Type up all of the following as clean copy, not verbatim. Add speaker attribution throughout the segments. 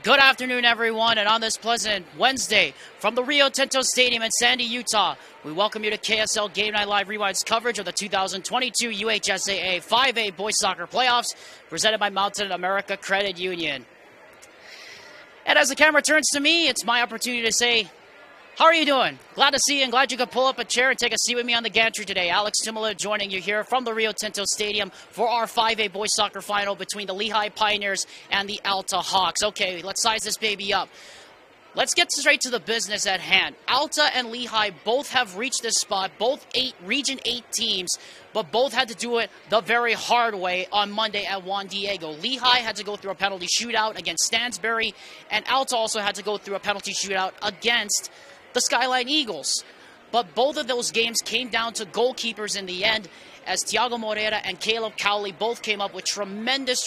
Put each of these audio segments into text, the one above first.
Speaker 1: Good afternoon, everyone, and on this pleasant Wednesday from the Rio Tinto Stadium in Sandy, Utah, we welcome you to KSL Game Night Live Rewind's coverage of the 2022 UHSAA 5A Boys Soccer Playoffs, presented by Mountain America Credit Union. And as the camera turns to me, it's my opportunity to say, how are you doing? Glad to see you and glad you could pull up a chair and take a seat with me on the gantry today. Alex Tumala joining you here from the Rio Tinto Stadium for our 5A boys soccer final between the Lehi Pioneers and the Alta Hawks. Okay, let's size this baby up. Let's get straight to the business at hand. Alta and Lehi both have reached this spot, both Region 8 teams, but both had to do it the very hard way on Monday at Juan Diego. Lehi had to go through a penalty shootout against Stansbury, and Alta also had to go through a penalty shootout against the Skyline Eagles. But both of those games came down to goalkeepers in the end, as Tiago Moreira and Caleb Cowley both came up with tremendous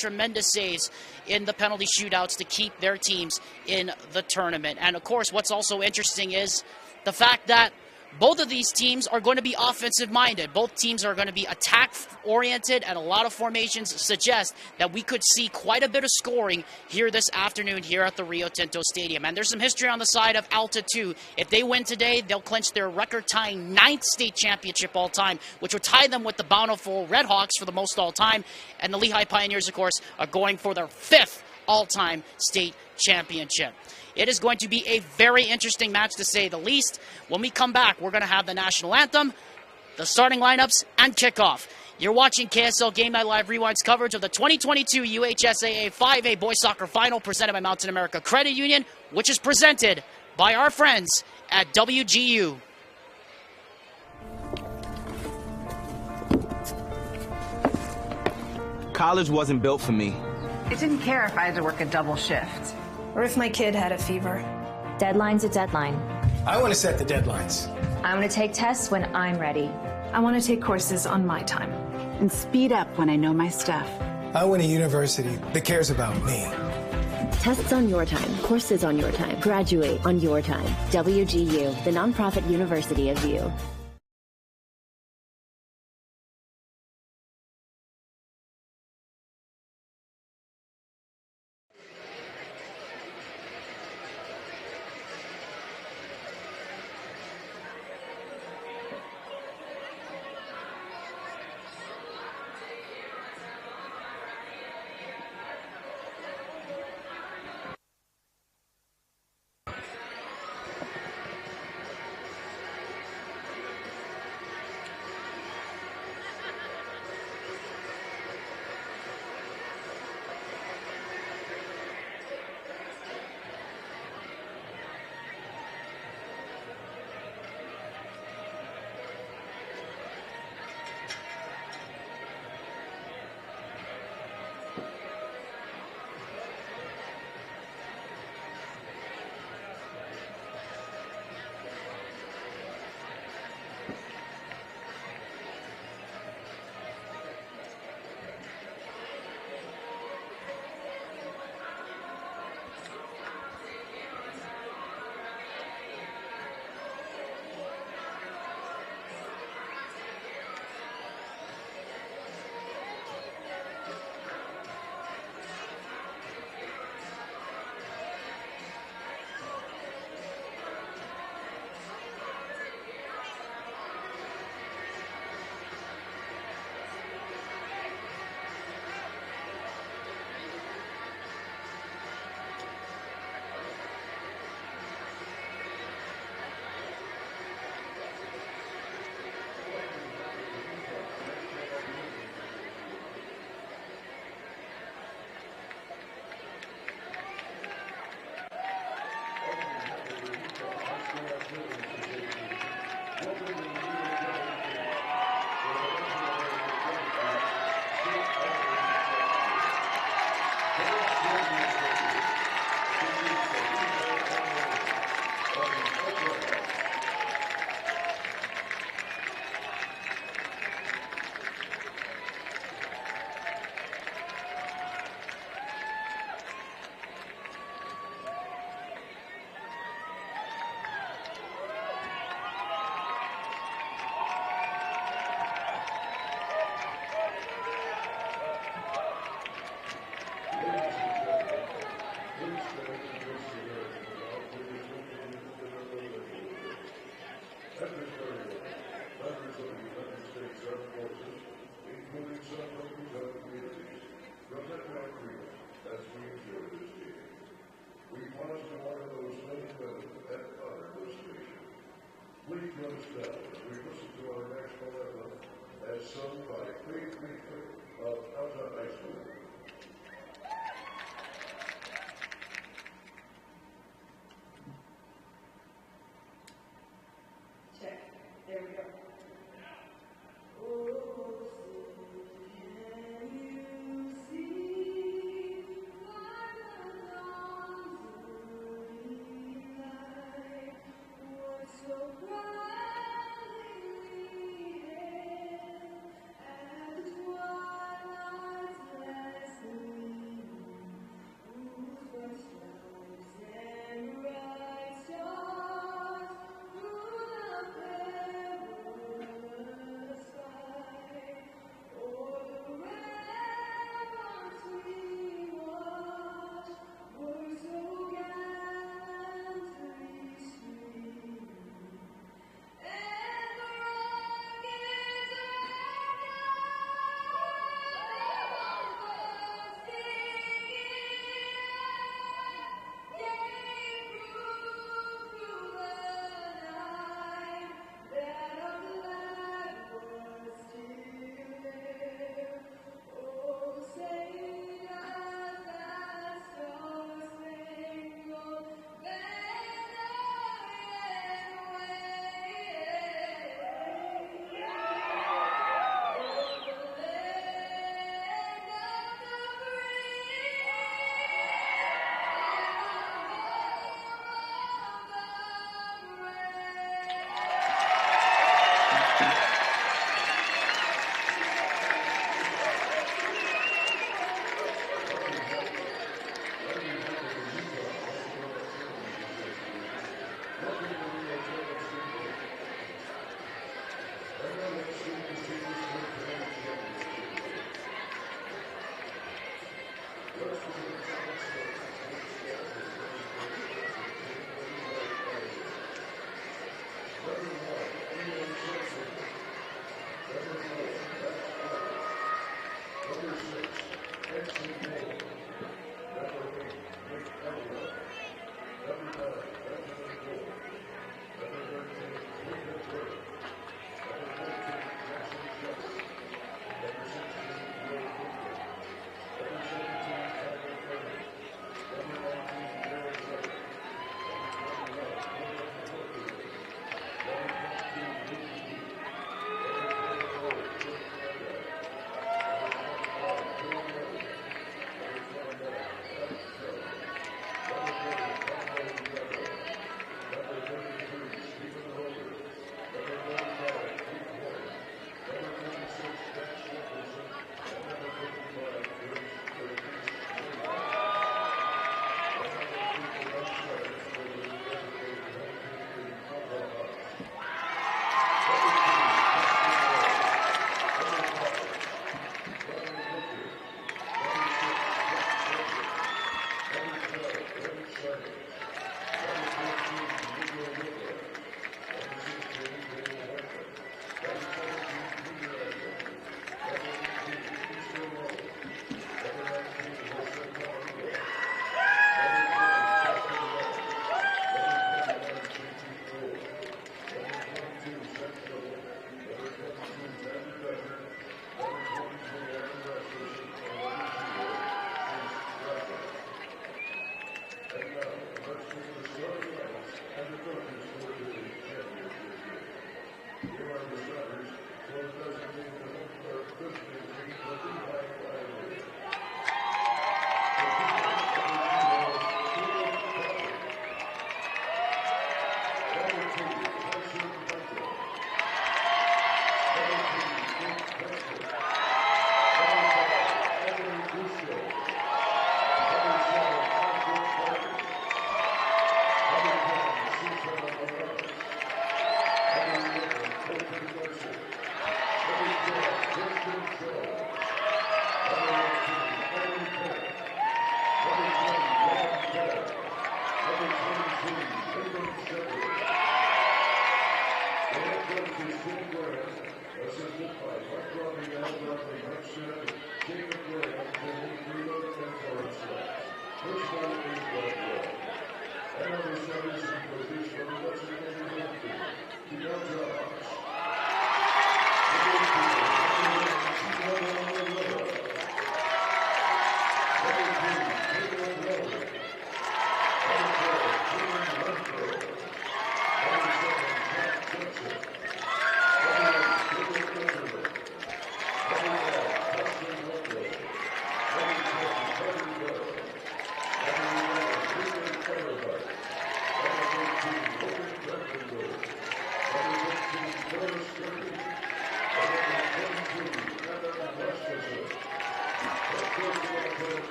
Speaker 1: saves in the penalty shootouts to keep their teams in the tournament. And of course, what's also interesting is the fact that both of these teams are going to be offensive-minded. Both teams are going to be attack-oriented, and a lot of formations suggest that we could see quite a bit of scoring here this afternoon here at the Rio Tinto Stadium. And there's some history on the side of Alta, too. If they win today, they'll clinch their record-tying 9th state championship all-time, which would tie them with the bountiful Red Hawks for the most all-time. And the Lehi Pioneers, of course, are going for their 5th all-time state championship. It is going to be a very interesting match, to say the least. When we come back, we're going to have the national anthem, the starting lineups, and kickoff. You're watching KSL Game Night Live Rewind's coverage of the 2022 UHSAA 5A Boys Soccer Final, presented by Mountain America Credit Union, which is presented by our friends at WGU.
Speaker 2: College wasn't built for me.
Speaker 3: I didn't care if I had to work a double shift.
Speaker 4: Or if my kid had a fever.
Speaker 5: Deadline's a deadline.
Speaker 6: I want to set the deadlines.
Speaker 5: I want to take tests when I'm ready.
Speaker 4: I want to take courses on my time.
Speaker 7: And speed up when I know my stuff.
Speaker 6: I want a university that cares about me.
Speaker 8: Tests on your time, courses on your time, graduate on your time. WGU, the nonprofit university of you.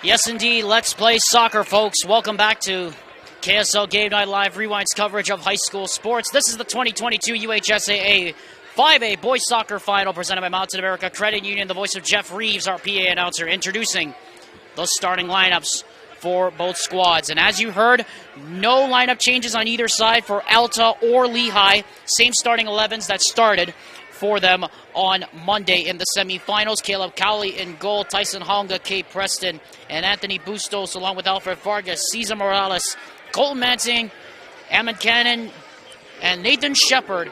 Speaker 1: Yes, indeed. Let's play soccer, folks. Welcome back to KSL Game Night Live Rewind's coverage of high school sports. This is the 2022 UHSAA 5A Boys Soccer Final presented by Mountain America Credit Union. The voice of Jeff Reeves, our PA announcer, introducing those starting lineups for both squads. And as you heard, no lineup changes on either side for Alta or Lehi. Same starting 11s that started for them on Monday in the semifinals. Caleb Cowley in goal, Tyson Honga, Kate Preston, and Anthony Bustos, along with Alfred Vargas, Cesar Morales, Colton Mansing, Ammon Cannon, and Nathan Shepard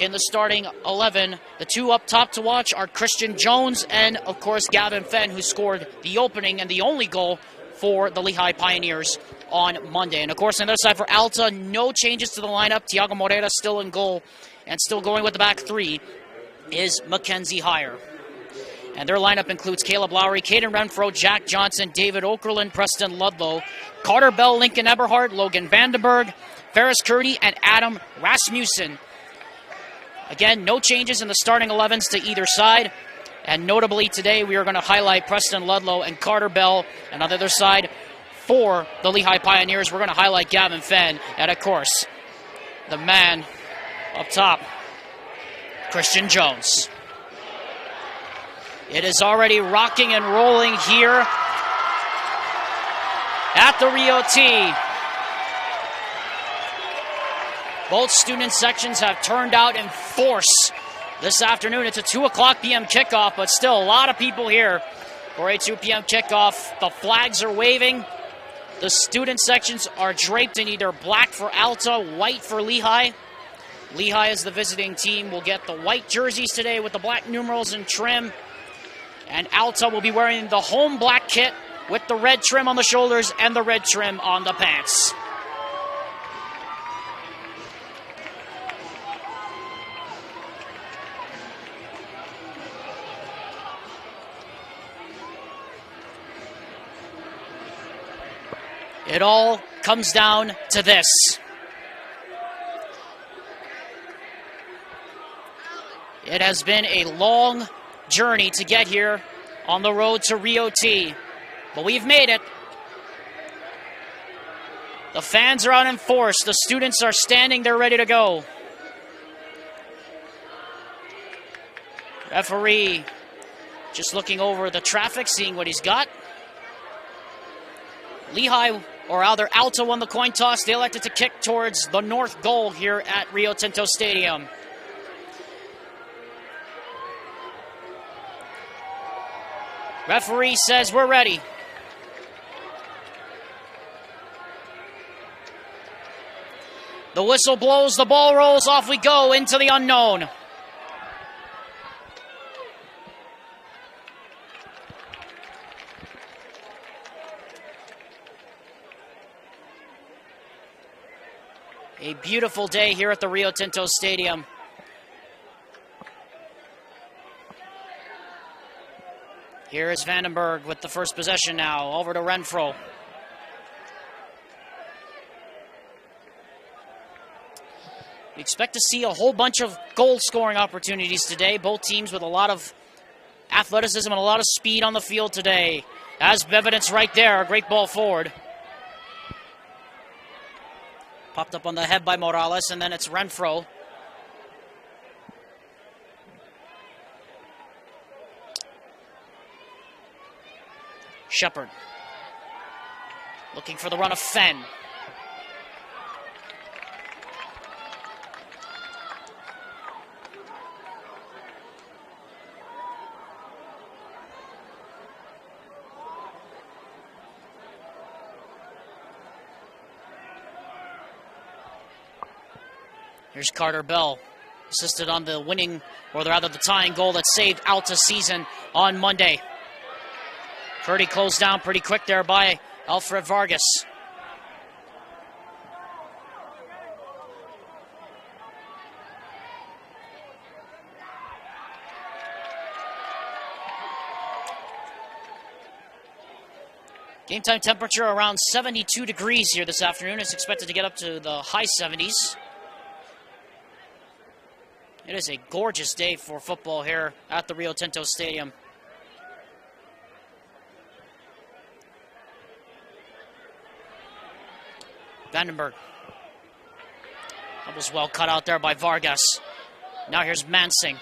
Speaker 1: in the starting 11. The two up top to watch are Christian Jones and, of course, Gavin Fenn, who scored the opening and the only goal for the Lehi Pioneers on Monday. And, of course, on the other side for Alta, no changes to the lineup. Tiago Moreira still in goal, and still going with the back three is Mackenzie Heyer. And their lineup includes Caleb Lowry, Caden Renfro, Jack Johnson, David Okerlund, Preston Ludlow, Carter Bell, Lincoln Eberhardt, Logan Vandenberg, Ferris Curdy, and Adam Rasmussen. Again, no changes in the starting 11s to either side. And notably today, we are going to highlight Preston Ludlow and Carter Bell. And on the other side, for the Lehi Pioneers, we're going to highlight Gavin Fenn. And of course, the man up top, Christian Jones. It is already rocking and rolling here at the Rio T. Both student sections have turned out in force this afternoon. It's a 2 o'clock p.m. kickoff, but still a lot of people here for a 2 p.m. kickoff. The flags are waving. The student sections are draped in either black for Alta, white for Lehi. Lehi, as the visiting team, will get the white jerseys today with the black numerals and trim. And Alta will be wearing the home black kit with the red trim on the shoulders and the red trim on the pants. It all comes down to this. It has been a long journey to get here on the road to Rio T, but we've made it. The fans are out in force. The students are standing there ready to go. Referee just looking over the traffic, seeing what he's got. Lehi, or rather Alta, won the coin toss. They elected to kick towards the north goal here at Rio Tinto Stadium. Referee says we're ready. The whistle blows, the ball rolls, off we go into the unknown. A beautiful day here at the Rio Tinto Stadium. Here is Vandenberg with the first possession now. Over to Renfro. We expect to see a whole bunch of goal-scoring opportunities today. Both teams with a lot of athleticism and a lot of speed on the field today. As evidence right there, a great ball forward. Popped up on the head by Morales, and then it's Renfro. Shepard looking for the run of Fenn. Here's Carter Bell, assisted on the winning, or rather the tying goal that saved Alta's season on Monday. Purdy closed down pretty quick there by Alfred Vargas. Game time temperature around 72 degrees here this afternoon. It's expected to get up to the high 70s. It is a gorgeous day for football here at the Rio Tinto Stadium. Vandenberg. That was well cut out there by Vargas. Now here's Mansing.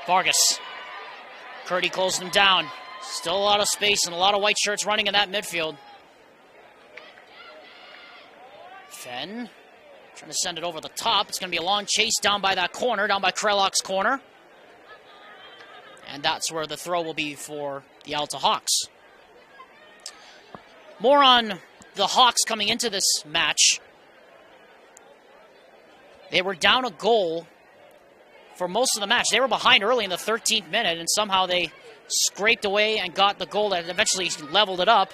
Speaker 1: Vargas. Curdy closed him down. Still a lot of space and a lot of white shirts running in that midfield. Fenn trying to send it over the top. It's going to be a long chase down by that corner, down by Krelok's corner. And that's where the throw will be for the Alta Hawks. More on the Hawks coming into this match. They were down a goal for most of the match. They were behind early in the 13th minute, and somehow they scraped away and got the goal that eventually leveled it up.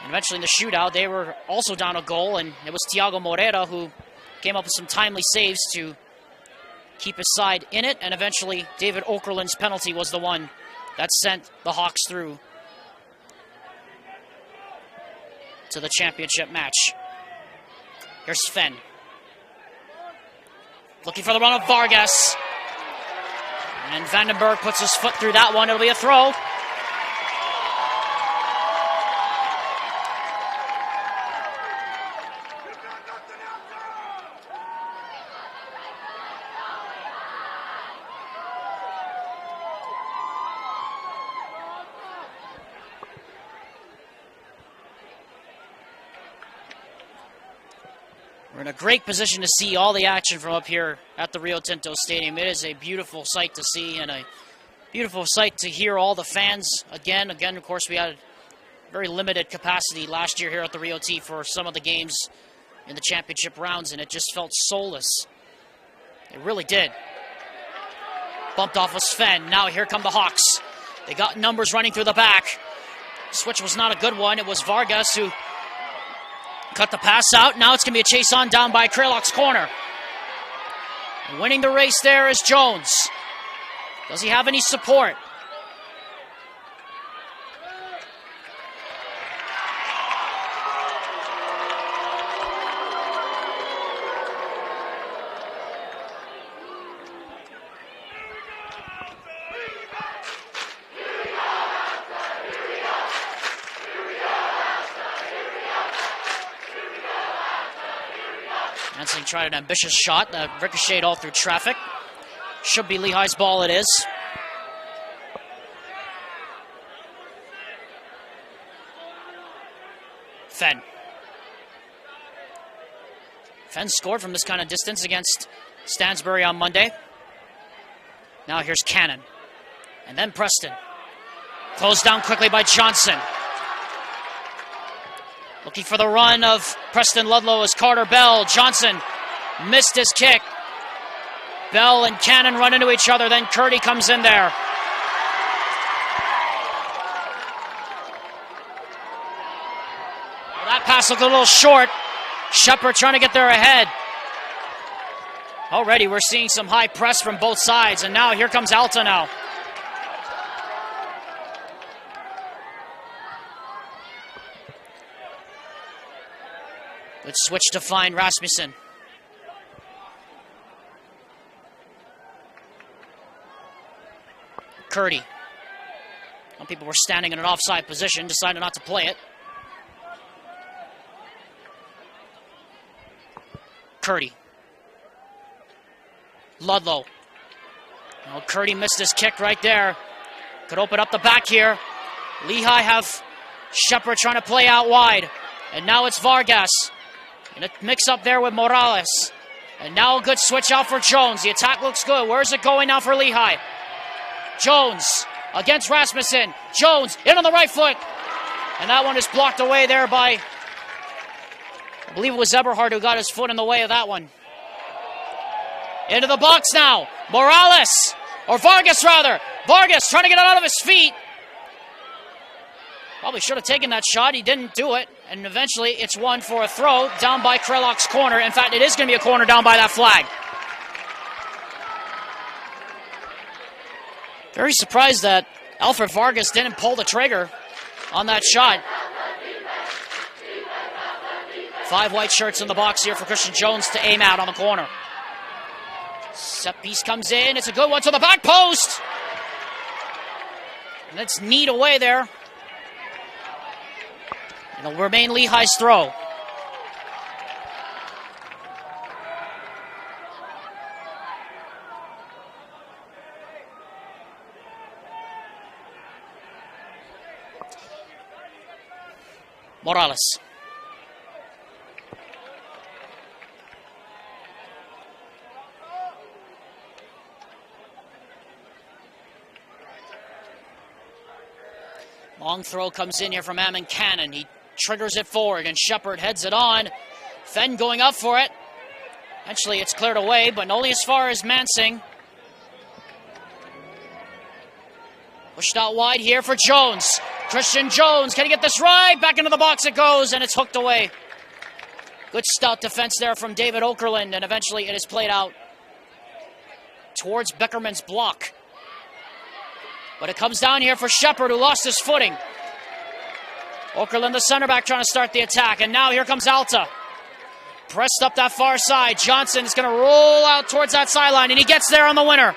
Speaker 1: And eventually in the shootout, they were also down a goal, and it was Thiago Moreira who came up with some timely saves to keep his side in it, and eventually David Okerlund's penalty was the one that sent the Hawks through to the championship match. Here's Fenn. Looking for the run of Vargas. And Vandenberg puts his foot through that one. It'll be a throw. We're in a great position to see all the action from up here at the Rio Tinto Stadium. It is a beautiful sight to see and a beautiful sight to hear all the fans again. Again, of course, we had very limited capacity last year here at the Rio T for some of the games in the championship rounds, and it just felt soulless. It really did. Bumped off of Sven. Now here come the Hawks. They got numbers running through the back. Switch was not a good one. It was Vargas who cut the pass out. Now it's going to be a chase on down by Krelok's corner. And winning the race there is Jones. Does he have any support? Mansing tried an ambitious shot that ricocheted all through traffic. Should be Lehi's ball, it is. Fenn. Fenn scored from this kind of distance against Stansbury on Monday. Now here's Cannon. And then Preston. Closed down quickly by Johnson. Looking for the run of Preston Ludlow as Carter Bell. Johnson missed his kick. Bell and Cannon run into each other. Then Curdy comes in there. Well, that pass looked a little short. Shepard trying to get there ahead. Already we're seeing some high press from both sides. And now here comes Alta now. Good switch to find Rasmussen. Curdy. Some people were standing in an offside position, decided not to play it. Curdy. Ludlow. Oh, Curdy missed his kick right there. Could open up the back here. Lehi have Shepard trying to play out wide. And now it's Vargas. And a mix up there with Morales. And now a good switch out for Jones. The attack looks good. Where's it going now for Lehi? Jones against Rasmussen. Jones in on the right foot. And that one is blocked away there by, I believe it was Eberhard who got his foot in the way of that one. Into the box now. Morales, or Vargas rather. Vargas trying to get it out of his feet. Probably should have taken that shot. He didn't do it. And eventually it's one for a throw down by Krelok's corner. In fact, it is going to be a corner down by that flag. Very surprised that Alfred Vargas didn't pull the trigger on that shot. 5 white shirts in the box here for Christian Jones to aim at on the corner. Set piece comes in. It's a good one to the back post. And it's kneed away there. It'll remain Lehi's throw. Morales. Long throw comes in here from Ammon Cannon. He triggers it forward, and Shepard heads it on. Fenn going up for it. Eventually it's cleared away, but only as far as Mansing. Pushed out wide here for Jones. Christian Jones, can he get this right? Back into the box it goes, and it's hooked away. Good stout defense there from David Okerlund, and eventually it is played out towards Beckerman's block. But it comes down here for Shepard, who lost his footing. Okerlund, the center back, trying to start the attack. And now here comes Alta. Pressed up that far side. Johnson is going to roll out towards that sideline, and he gets there on the winner.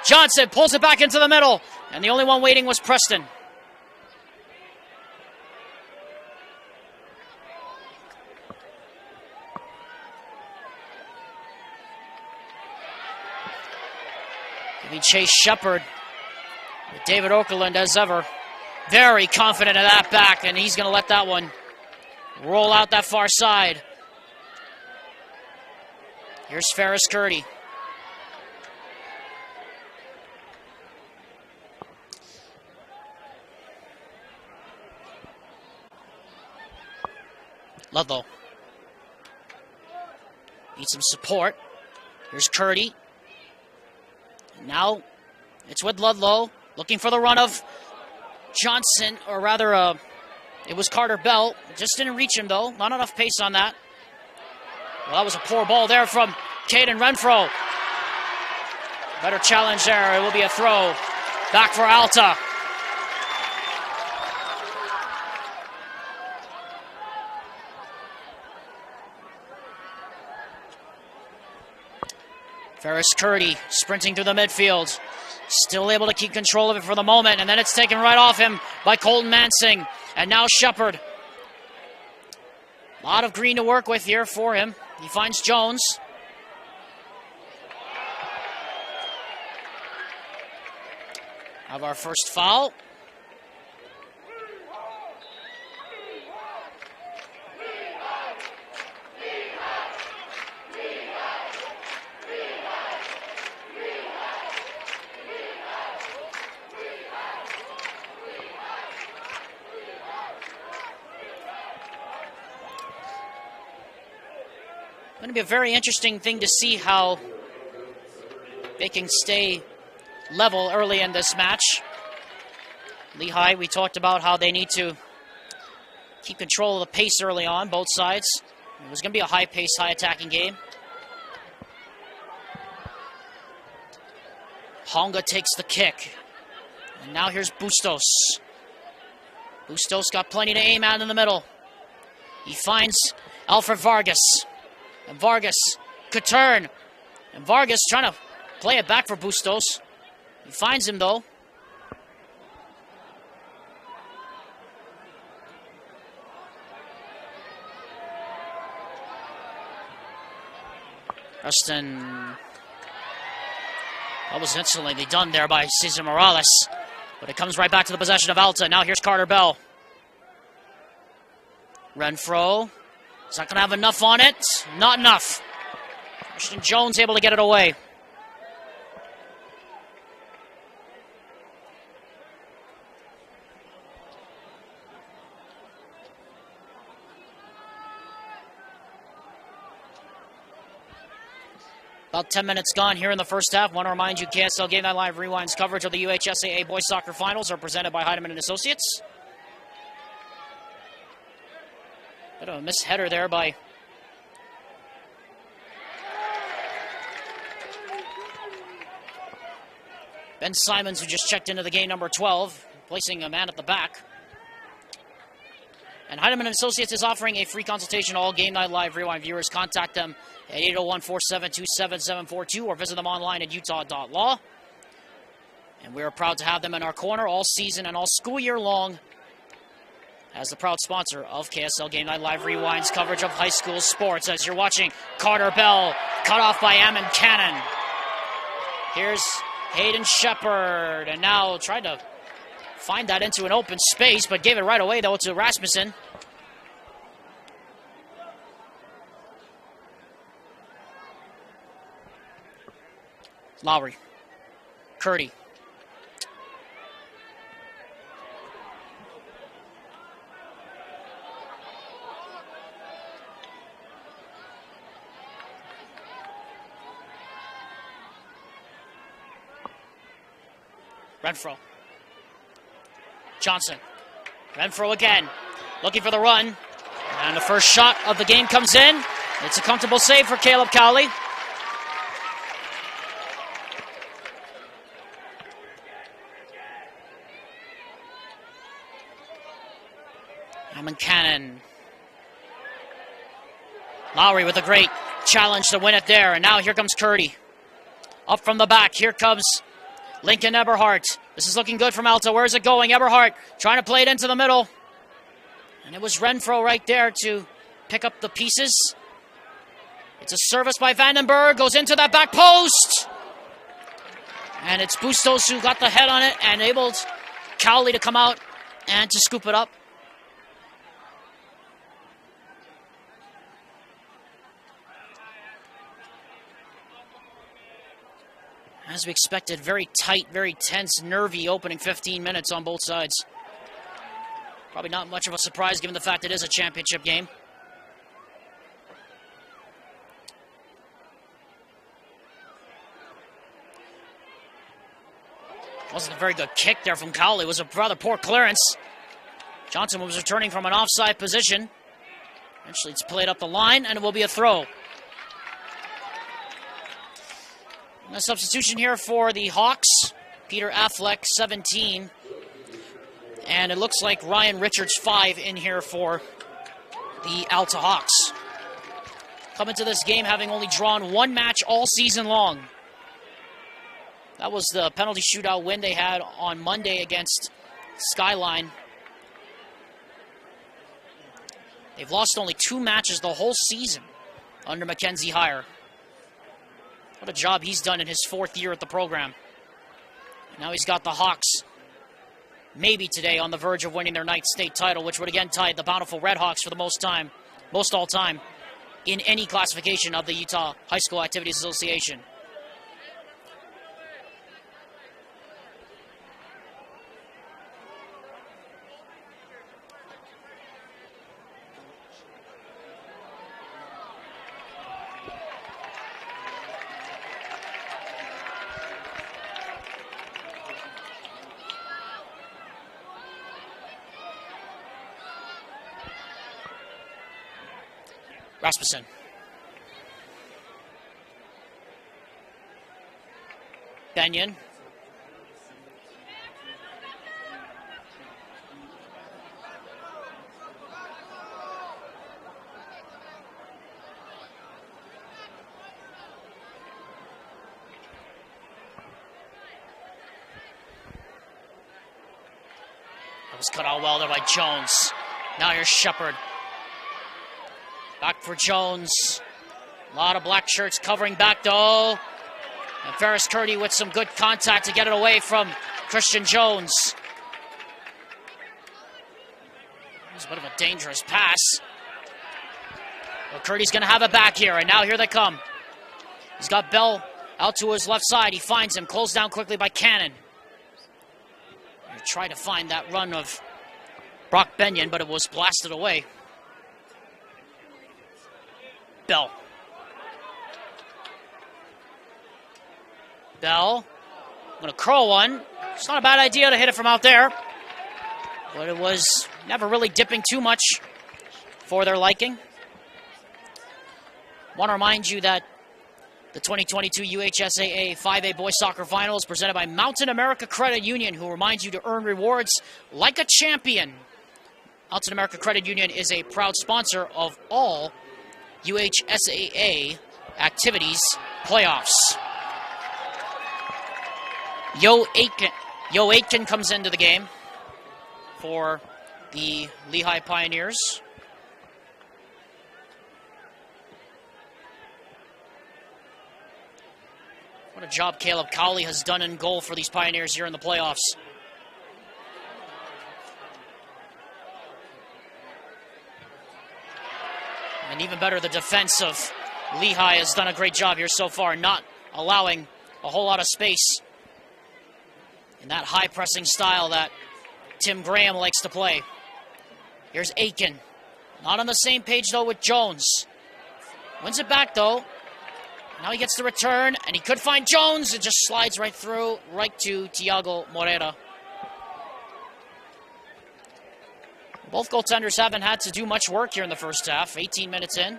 Speaker 1: Johnson pulls it back into the middle, and the only one waiting was Preston. Giving chase Shepard. David Okerlund, as ever, very confident of that back, and he's going to let that one roll out that far side. Here's Ferris Curdy. Ludlow. Needs some support. Here's Curdy. And now it's with Ludlow. Looking for the run of Johnson, or rather, it was Carter Bell. Just didn't reach him, though. Not enough pace on that. Well, that was a poor ball there from Caden Renfro. Better challenge there. It will be a throw. Back for Alta. Ferris Curdy sprinting through the midfield. Still able to keep control of it for the moment, and then it's taken right off him by Colton Mansing. And now Shepard. A lot of green to work with here for him. He finds Jones. Have our first foul. Going to be a very interesting thing to see how they can stay level early in this match. Lehi, we talked about how they need to keep control of the pace early on, both sides. It was going to be a high-paced, high-attacking game. Honga takes the kick. And now here's Bustos. Bustos got plenty to aim at in the middle. He finds Alfred Vargas. And Vargas could turn. And Vargas trying to play it back for Bustos. He finds him, though. Preston. That was instantly done there by Cesar Morales. But it comes right back to the possession of Alta. Now here's Carter Bell. Renfro. He's not going to have enough on it. Not enough. Christian Jones able to get it away. About 10 minutes gone here in the first half. Want to remind you, KSL Game Night Live rewinds coverage of the UHSAA Boys Soccer Finals are presented by Heidemann & Associates. Bit of a misheader there by Ben Simons, who just checked into the game, number 12, placing a man at the back. And Heidemann & Associates is offering a free consultation to all Game Night Live Rewind viewers. Contact them at 801-472-7742 or visit them online at utah.law. And we are proud to have them in our corner all season and all school year long as the proud sponsor of KSL Game Night Live Rewind's coverage of high school sports. As you're watching, Carter Bell cut off by Ammon Cannon. Here's Hayden Shepard, and now tried to find that into an open space, but gave it right away, though, to Rasmussen. Lowry. Curdy. Renfro. Johnson. Renfro again. Looking for the run. And the first shot of the game comes in. It's a comfortable save for Caleb Cowley. Ammon Cannon. Lowry with a great challenge to win it there. And now here comes Curdy. Up from the back. Here comes Lincoln Eberhardt. This is looking good from Alta. Where is it going? Eberhardt trying to play it into the middle. And it was Renfro right there to pick up the pieces. It's a service by Vandenberg. Goes into that back post. And it's Bustos who got the head on it and enabled Cowley to come out and to scoop it up. As we expected, very tight, very tense, nervy opening 15 minutes on both sides. Probably not much of a surprise given the fact it is a championship game. Wasn't a very good kick there from Cowley. It was a rather poor clearance. Johnson was returning from an offside position. Eventually it's played up the line, and it will be a throw. A substitution here for the Hawks. Peter Affleck, 17. And it looks like Ryan Richards, 5, in here for the Alta Hawks. Coming to this game having only drawn one match all season long. That was the penalty shootout win they had on Monday against Skyline. They've lost only 2 matches the whole season under Mackenzie Heyer. What a job he's done in his 4th year at the program. Now he's got the Hawks, maybe today, on the verge of winning their night state title, which would again tie the bountiful Red Hawks for the most all time, in any classification of the Utah High School Activities Association. Rasmussen. Benyon. That was cut out well there by Jones. Now here's Shepard. Back for Jones. A lot of black shirts covering back, though. And Ferris Curdy with some good contact to get it away from Christian Jones. It was a bit of a dangerous pass. Well, Curdy's going to have it back here, and now here they come. He's got Bell out to his left side. He finds him. Closed down quickly by Cannon. He tried to find that run of Brock Benyon, but it was blasted away. Bell. Bell. Going to curl one. It's not a bad idea to hit it from out there. But it was never really dipping too much for their liking. Want to remind you that the 2022 UHSAA 5A Boys Soccer Final is presented by Mountain America Credit Union, who reminds you to earn rewards like a champion. Mountain America Credit Union is a proud sponsor of all UHSAA activities playoffs. Yo Aitken comes into the game for the Lehi Pioneers. What a job Caleb Cowley has done in goal for these Pioneers here in the playoffs. And even better, the defense of Lehi has done a great job here so far, not allowing a whole lot of space in that high-pressing style that Tim Graham likes to play. Here's Aiken. Not on the same page, though, with Jones. Wins it back, though. Now he gets the return, and he could find Jones. It just slides right through, right to Tiago Moreira. Both goaltenders haven't had to do much work here in the first half, 18 minutes in.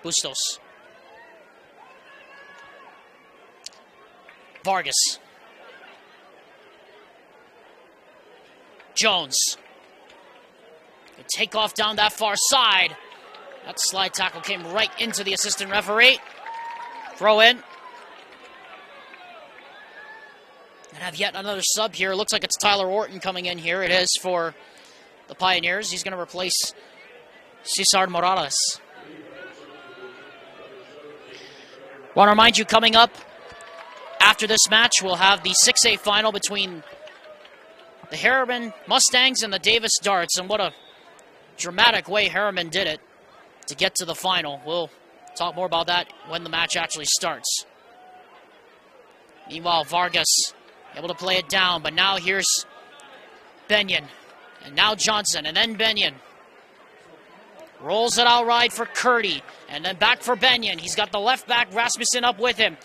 Speaker 1: Bustos. Vargas. Jones. Good takeoff down that far side. That slide tackle came right into the assistant referee. Throw in. And have yet another sub here. Looks like it's Tyler Orton coming in here. It is for the Pioneers. He's going to replace Cesar Morales. Want to remind you, coming up after this match, we'll have the 6A final between the Harriman Mustangs and the Davis Darts. And what a dramatic way Harriman did it to get to the final. We'll talk more about that when the match actually starts. Meanwhile, Vargas able to play it down, but now here's Benyon. And now Johnson, and then Benyon. Rolls it out right for Curdy, and then back for Benyon. He's got the left back, Rasmussen, up with him.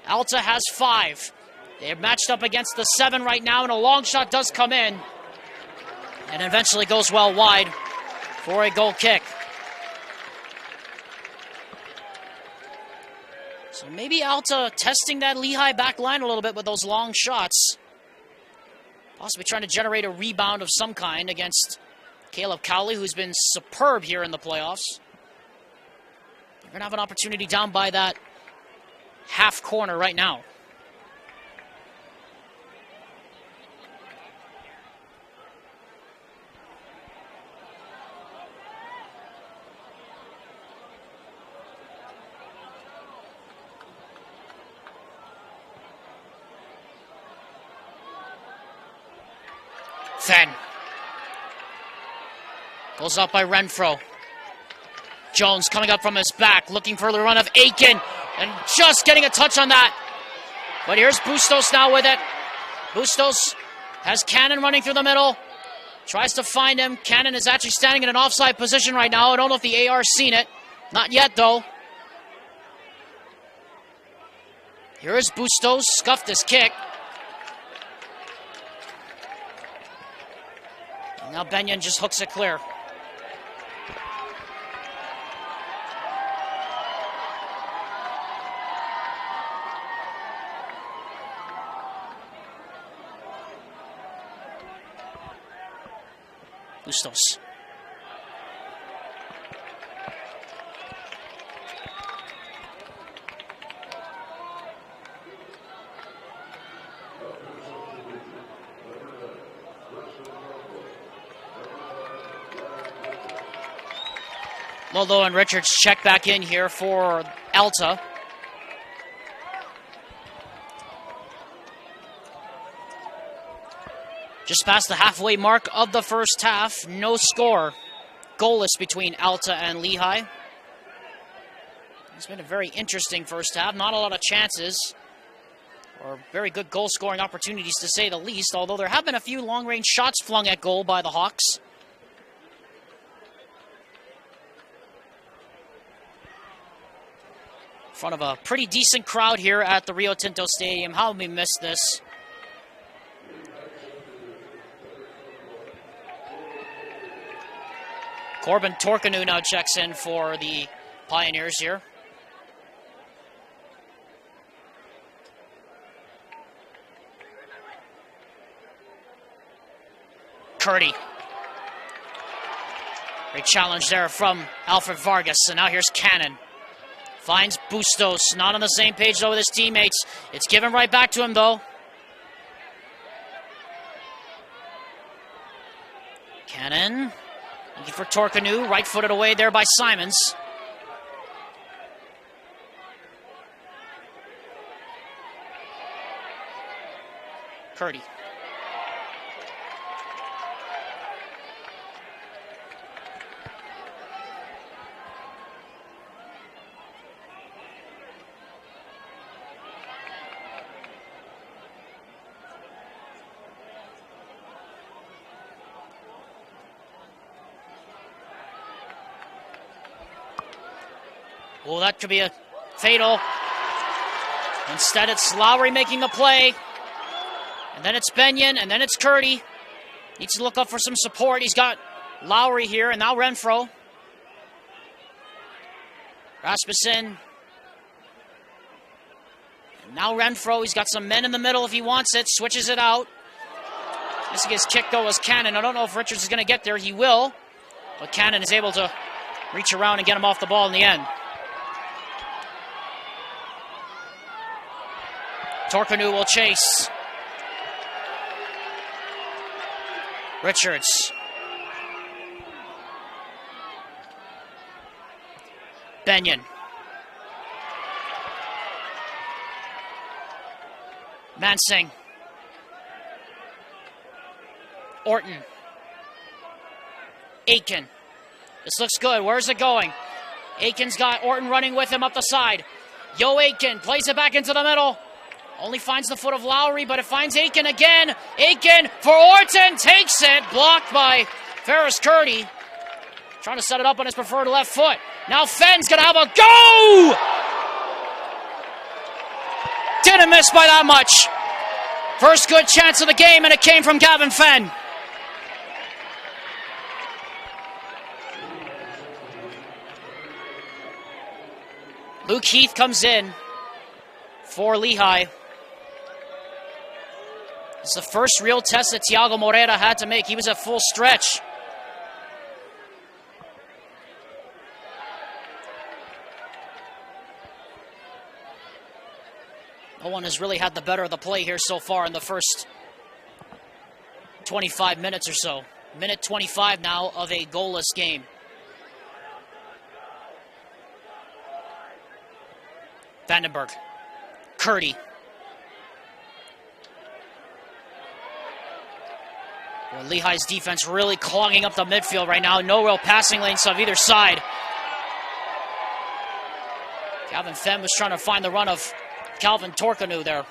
Speaker 1: Alta has 5. They're matched up against the 7 right now, and a long shot does come in. And eventually goes well wide for a goal kick. So maybe Alta testing that Lehi back line a little bit with those long shots. Possibly trying to generate a rebound of some kind against Caleb Cowley, who's been superb here in the playoffs. They're going to have an opportunity down by that half corner right now. Fenn. Goes up by Renfro. Jones coming up from his back, looking for the run of Aiken, and just getting a touch on that. But here's Bustos now with it. Bustos has Cannon running through the middle. Tries to find him. Cannon is actually standing in an offside position right now. I don't know if the AR's seen it. Not yet, though. Here is Bustos. Scuffed his kick. And now Benyon just hooks it clear. Bustos. Lolo and Richards check back in here for Alta. Just past the halfway mark of the first half. No score. Goalless between Alta and Lehi. It's been a very interesting first half. Not a lot of chances. Or very good goal-scoring opportunities, to say the least. Although there have been a few long-range shots flung at goal by the Hawks. front of a pretty decent crowd here at the Rio Tinto Stadium. How we missed this? Corbin Torkanu now checks in for the Pioneers here. Curdy. Great challenge there from Alfred Vargas. And now here's Cannon. Finds Bustos. Not on the same page though with his teammates. It's given right back to him though. Cannon. Looking for Torkanu. Right-footed away there by Simons. Curdy. Oh, that could be a fatal. Instead, it's Lowry making the play. And then it's Benyon, and then it's Curdy. Needs to look up for some support. He's got Lowry here, and now Renfro. Rasmussen. And now Renfro. He's got some men in the middle if he wants it. Switches it out. This gets kicked, though, as Cannon. I don't know if Richards is going to get there. He will. But Cannon is able to reach around and get him off the ball in the end. Torkanu will chase. Richards. Benyon. Mansing. Orton. Aiken. This looks good. Where's it going? Aiken's got Orton running with him up the side. Yo Aiken plays it back into the middle. Only finds the foot of Lowry, but it finds Aiken again. Aiken for Orton, takes it. Blocked by Ferris Curdy. Trying to set it up on his preferred left foot. Now Fenn's going to have a go! Didn't miss by that much. First good chance of the game, and it came from Gavin Fenn. Luke Heath comes in for Lehi. It's the first real test that Thiago Moreira had to make. He was at full stretch. No one has really had the better of the play here so far in the first 25 minutes or so. Minute 25 now of a goalless game. Vandenberg. Curdy. Well, Lehi's defense really clogging up the midfield right now. No real passing lanes on either side. Calvin Fenn was trying to find the run of Calvin Torkanu there.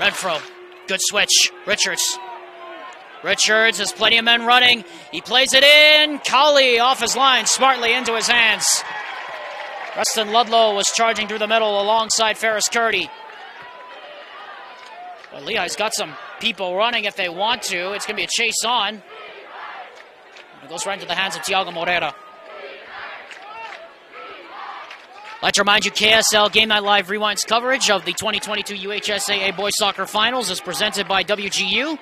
Speaker 1: Renfro, good switch. Richards. Richards has plenty of men running. He plays it in. Cowley off his line, smartly into his hands. Preston Ludlow was charging through the middle alongside Ferris Curdy. Well, Lehi's got some people running if they want to. It's going to be a chase on. It goes right into the hands of Thiago Moreira. I'd like to remind you, KSL Game Night Live Rewind's coverage of the 2022 UHSAA Boys Soccer Finals is presented by WGU.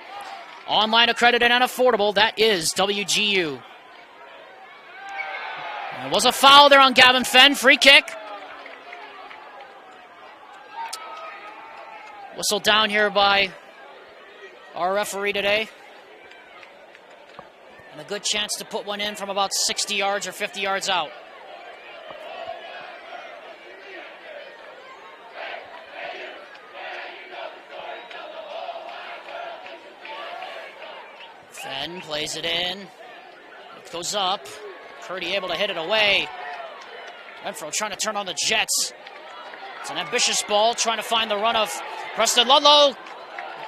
Speaker 1: Online, accredited, and affordable, that is WGU. There was a foul there on Gavin Fenn, free kick. Whistle down here by our referee today. And a good chance to put one in from about 60 yards or 50 yards out. Fenn plays it in. It goes up. Curdy able to hit it away. Renfro trying to turn on the Jets. It's an ambitious ball, trying to find the run of Preston Ludlow.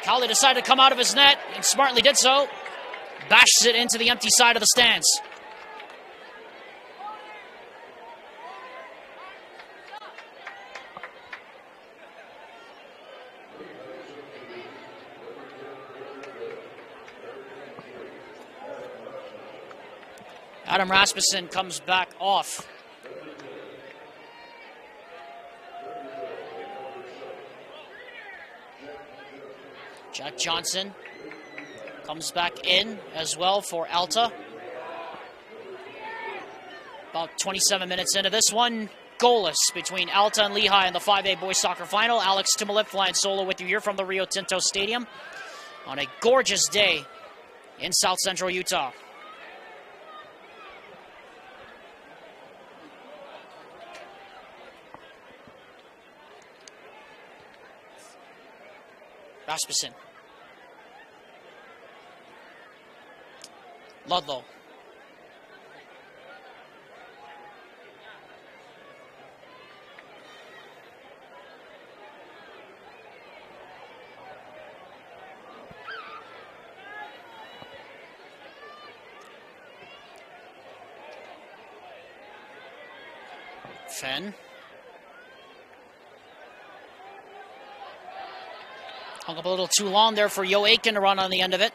Speaker 1: Cowley decided to come out of his net, and smartly did so. Bashes it into the empty side of the stands. Adam Rasmussen comes back off. Jack Johnson comes back in as well for Alta. About 27 minutes into this one, goalless between Alta and Lehi in the 5A boys soccer final. Alex Tumulip flying solo with you here from the Rio Tinto Stadium on a gorgeous day in South Central Utah. Rasmussen. Ludlow. Fenn. Hung up a little too long there for Yo Aiken to run on the end of it.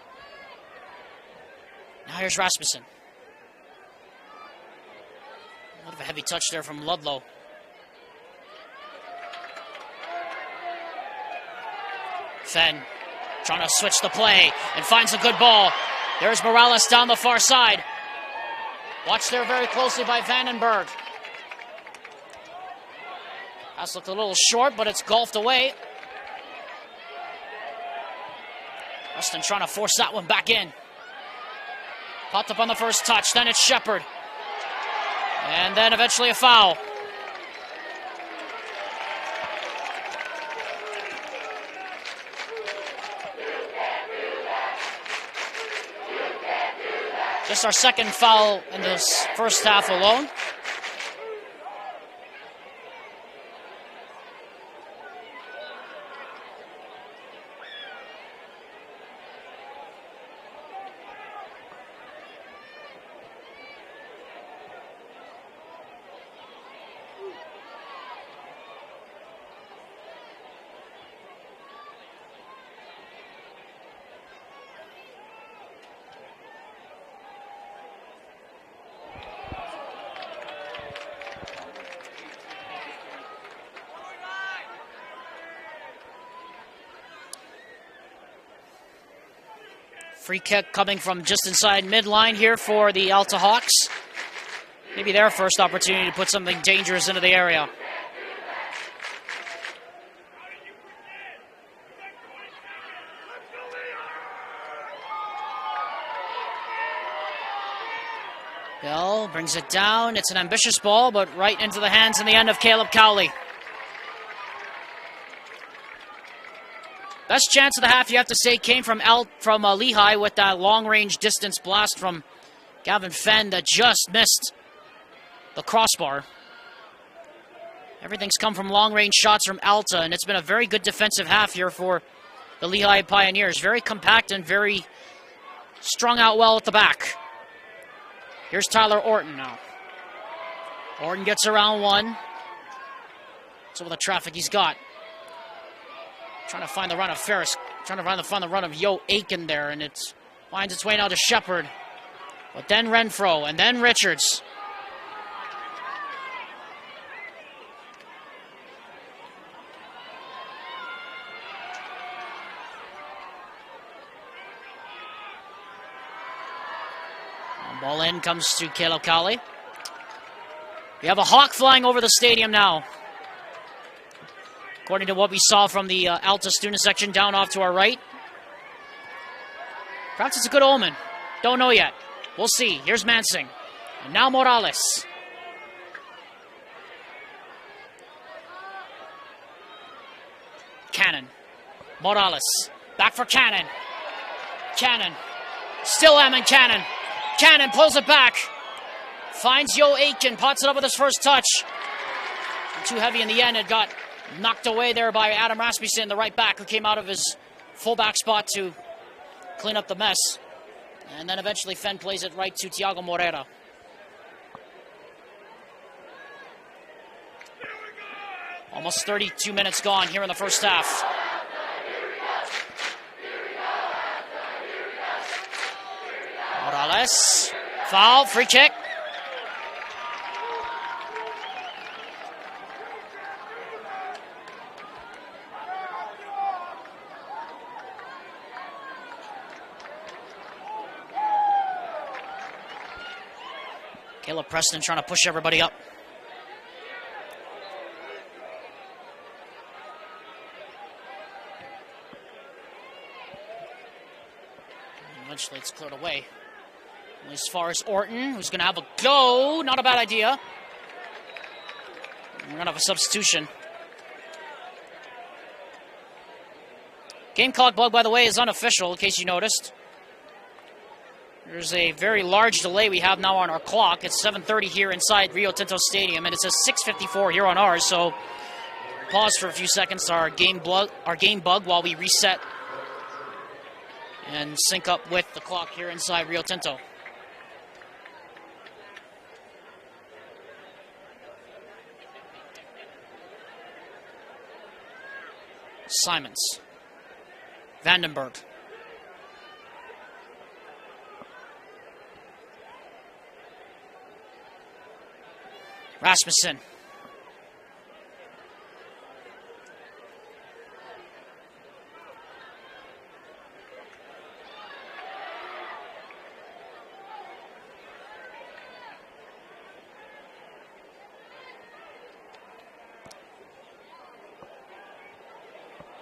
Speaker 1: Now here's Rasmussen. A lot of a heavy touch there from Ludlow. Fenn trying to switch the play and finds a good ball. There's Morales down the far side. Watched there very closely by Vandenberg. Pass looked a little short, but it's golfed away. Preston trying to force that one back in. Popped up on the first touch, then it's Shepard. And then eventually a foul. Just our second foul in this first half alone. Free kick coming from just inside midline here for the Alta Hawks. Maybe their first opportunity to put something dangerous into the area. Bell brings it down. It's an ambitious ball, but right into the hands in the end of Caleb Cowley. Best chance of the half, you have to say, came from Lehi with that long-range distance blast from Gavin Fenn that just missed the crossbar. Everything's come from long-range shots from Alta, and it's been a very good defensive half here for the Lehi Pioneers. Very compact and very strung out well at the back. Here's Tyler Orton now. Orton gets around one. Some of the traffic he's got. Trying to find the run of Ferris. Trying to find the run of Yo Aiken there, and it finds its way now to Shepard. But then Renfro, and then Richards. Ball in comes to Caleb Cowley. We have a hawk flying over the stadium now. According to what we saw from the Alta student section down off to our right. Perhaps it's a good omen. Don't know yet. We'll see. Here's Mansing. And now Morales. Cannon. Morales. Back for Cannon. Cannon. Still Emin Cannon. Cannon pulls it back. Finds Yo Aitken. Pots it up with his first touch. Too heavy in the end. It got knocked away there by Adam Rasmussen, the right back, who came out of his fullback spot to clean up the mess. And then eventually Fenn plays it right to Thiago Moreira. Almost 32 minutes gone here in the first half. Morales. Foul. Free kick. Caleb Preston trying to push everybody up. Eventually it's cleared away. As far as Orton, who's going to have a go. Not a bad idea. We're going to have a substitution. Game clock bug, by the way, is unofficial, in case you noticed. There's a very large delay we have now on our clock. It's 7:30 here inside Rio Tinto Stadium, and it says 6:54 here on ours. So pause for a few seconds, our game bug, while we reset and sync up with the clock here inside Rio Tinto. Simons. Vandenberg. Rasmussen.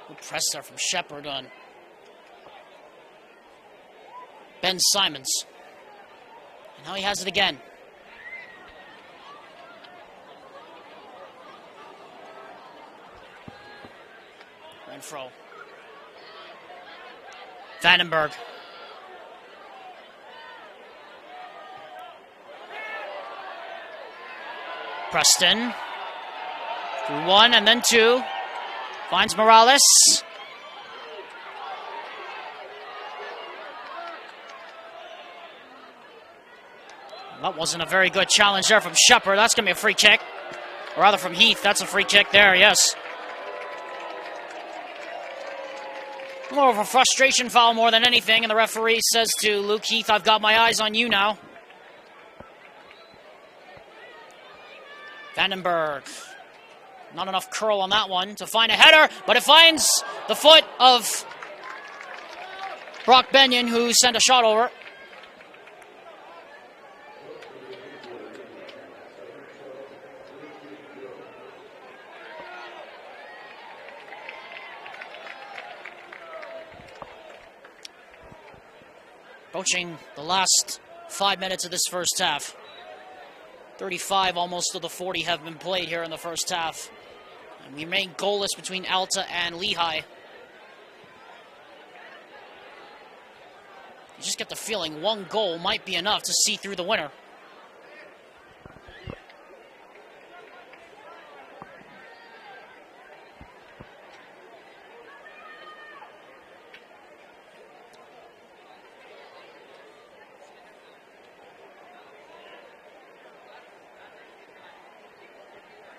Speaker 1: Good press there from Shepard on Ben Simons. And now he has it again. Renfro. Vandenberg. Preston. Through one and then two. Finds Morales. That wasn't a very good challenge there from Shepard. That's going to be a free kick. Or rather from Heath. That's a free kick there, yes. More of a frustration foul more than anything, and the referee says to Luke Heath, I've got my eyes on you now. Vandenberg. Not enough curl on that one to find a header, but it finds the foot of Brock Benyon, who sent a shot over. Approaching the last 5 minutes of this first half. 35 almost of the 40 have been played here in the first half. And we remain goalless between Alta and Lehi. You just get the feeling one goal might be enough to see through the winner.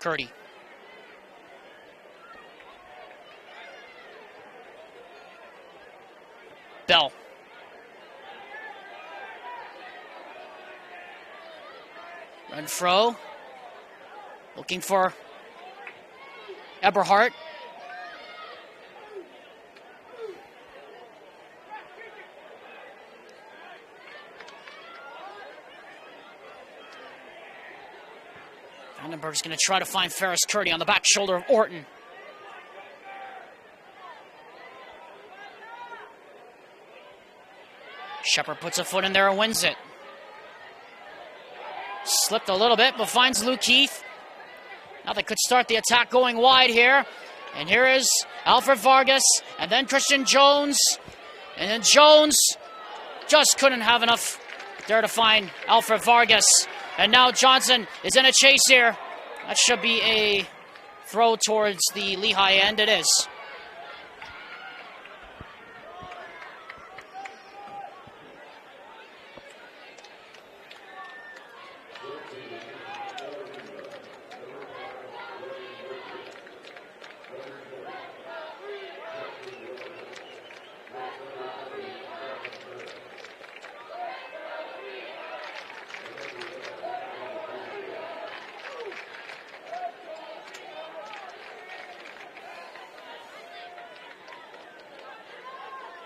Speaker 1: Curdy. Bell. Renfro. Looking for Eberhardt. Vandenberg's going to try to find Ferris Curdy on the back shoulder of Orton. Shepard puts a foot in there and wins it. Slipped a little bit, but finds Luke Heath. Now they could start the attack going wide here. And here is Alfred Vargas, and then Christian Jones. And then Jones just couldn't have enough there to find Alfred Vargas. And now Johnson is in a chase here. That should be a throw towards the Lehi end. It is.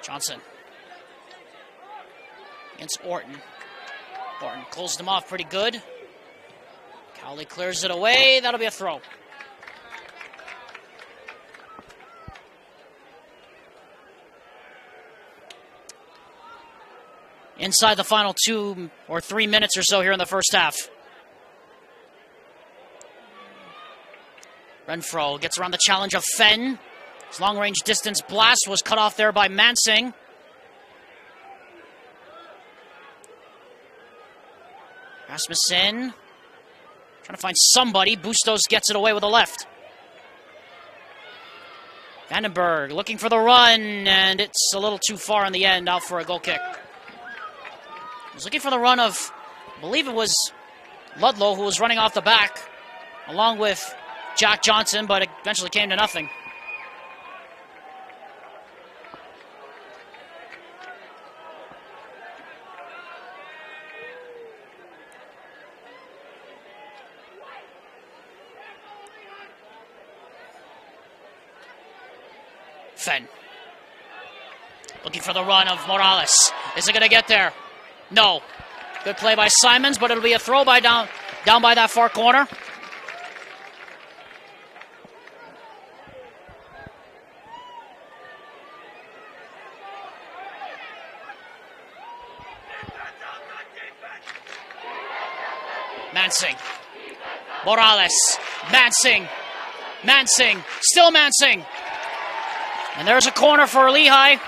Speaker 1: Johnson against Orton. Orton closed him off pretty good. Cowley clears it away. That'll be a throw. Inside the final 2 or 3 minutes or so here in the first half. Renfro gets around the challenge of Fenn. His long-range distance blast was cut off there by Mansing. Rasmussen trying to find somebody. Bustos gets it away with a left. Vandenberg looking for the run, and it's a little too far in the end, out for a goal kick. He was looking for the run of, I believe it was Ludlow, who was running off the back, along with Jack Johnson, but it eventually came to nothing. Fenn. Looking for the run of Morales. Is it going to get there? No. Good play by Simons, but it'll be a throw by down by that far corner. Mansing. Morales. Mansing. Still Mansing. And there's a corner for Lehi.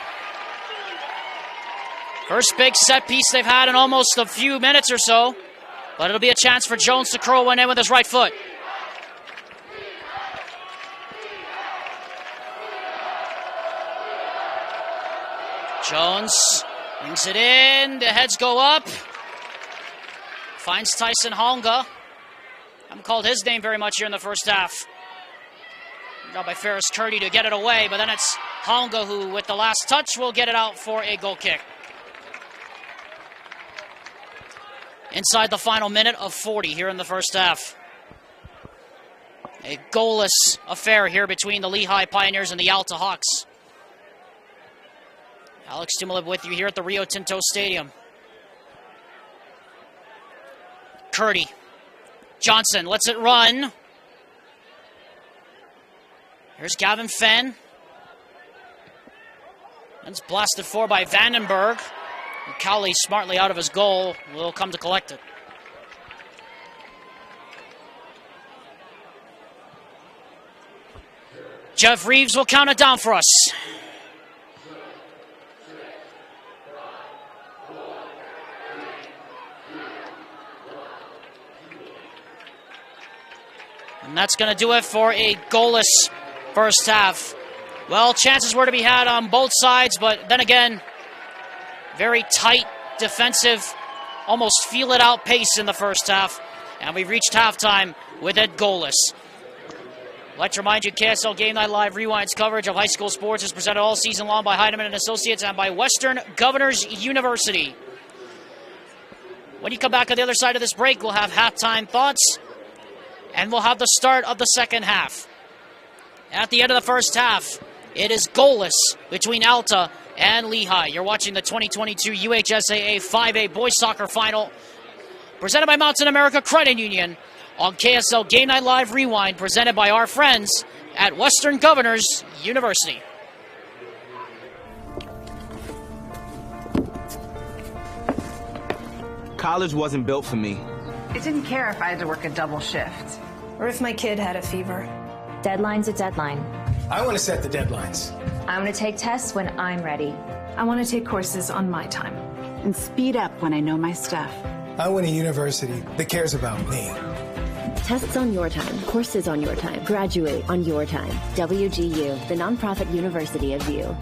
Speaker 1: First big set piece they've had in almost a few minutes or so. But it'll be a chance for Jones to curl one in with his right foot. Jones brings it in. The heads go up. Finds Tyson Honga. Haven't called his name very much here in the first half. Job by Ferris Curdy to get it away, but then it's Honga who, with the last touch, will get it out for a goal kick. Inside the final minute of 40 here in the first half. A goalless affair here between the Lehi Pioneers and the Alta Hawks. Alex Tumalev with you here at the Rio Tinto Stadium. Curdy. Johnson lets it run. Here's Gavin Fenn. It's blasted for by Vandenberg. Cowley smartly out of his goal. Will come to collect it. Jeff Reeves will count it down for us. And that's going to do it for a goalless first half. Well, chances were to be had on both sides, but then again, very tight, defensive, almost feel-it-out pace in the first half. And we've reached halftime with it goalless. I'd like to remind you, KSL Game Night Live Rewind's coverage of high school sports is presented all season long by Heidemann & Associates and by Western Governors University. When you come back on the other side of this break, we'll have halftime thoughts, and we'll have the start of the second half. At the end of the first half, it is goalless between Alta and Lehi. You're watching the 2022 UHSAA 5A Boys Soccer Final, presented by Mountain America Credit Union on KSL Game Night Live Rewind, presented by our friends at Western Governors University.
Speaker 2: College wasn't built for me.
Speaker 3: I didn't care if I had to work a double shift.
Speaker 4: Or if my kid had a fever.
Speaker 5: Deadline's a deadline.
Speaker 6: I want to set the deadlines.
Speaker 5: I'm going to take tests when I'm ready.
Speaker 4: I want to take courses on my time.
Speaker 7: and speed up when I know my stuff.
Speaker 6: I want a university that cares about me.
Speaker 8: Tests on your time, courses on your time, graduate on your time. WGU, the nonprofit university of you.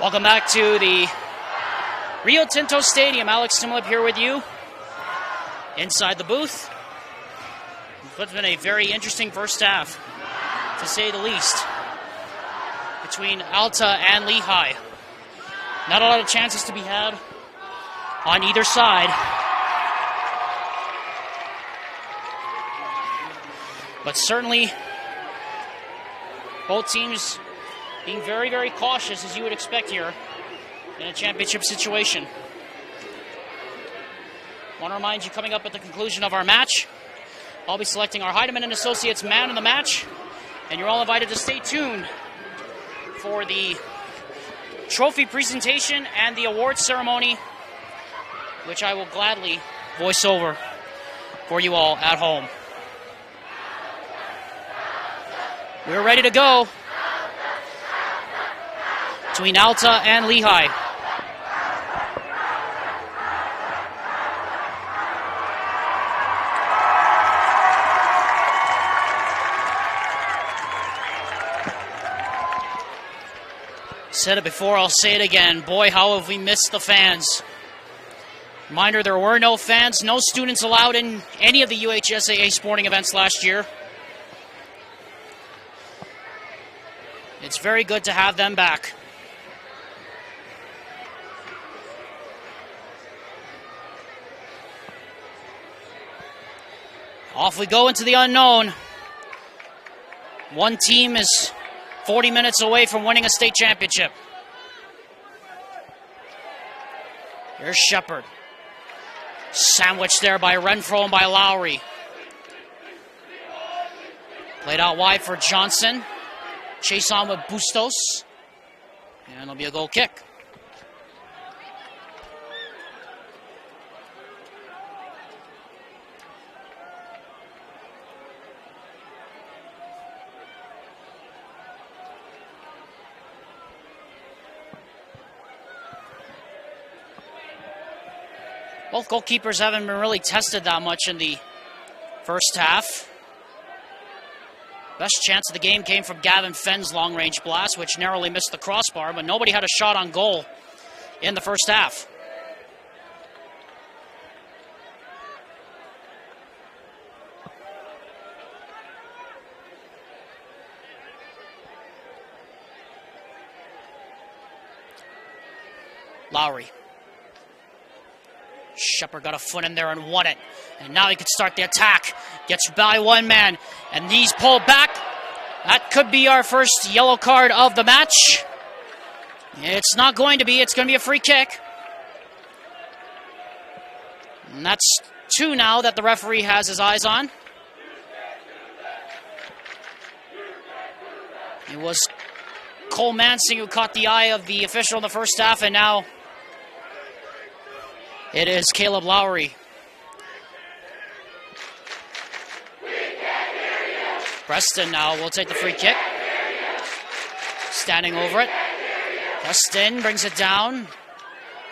Speaker 1: Welcome back to the Rio Tinto Stadium. Alex Timlip here with you inside the booth. It's been a very interesting first half, to say the least, between Alta and Lehi. Not a lot of chances to be had on either side. But certainly, both teams being very, very cautious, as you would expect here in a championship situation. I want to remind you, coming up at the conclusion of our match, I'll be selecting our Heidemann and Associates man of the match, and you're all invited to stay tuned for the trophy presentation and the award ceremony, which I will gladly voice over for you all at home. We're ready to go between Alta and Lehi. Said it before, I'll say it again. Boy, how have we missed the fans. Reminder, there were no fans, no students allowed in any of the UHSAA sporting events last year. It's very good to have them back. Off we go into the unknown. One team is 40 minutes away from winning a state championship. Here's Shepard. Sandwiched there by Renfro and by Lowry. Played out wide for Johnson. Chase on with Bustos. And it'll be a goal kick. Both goalkeepers haven't been really tested that much in the first half. Best chance of the game came from Gavin Fenn's long-range blast, which narrowly missed the crossbar, but nobody had a shot on goal in the first half. Lowry. Shepard got a foot in there and won it. And now he can start the attack. Gets by one man. And he's pulled back. That could be our first yellow card of the match. It's not going to be. It's going to be a free kick. And that's two now that the referee has his eyes on. It was Cole Mansing who caught the eye of the official in the first half, and now it is Caleb Lowry. Preston now will take the free kick. Standing over it. Preston brings it down.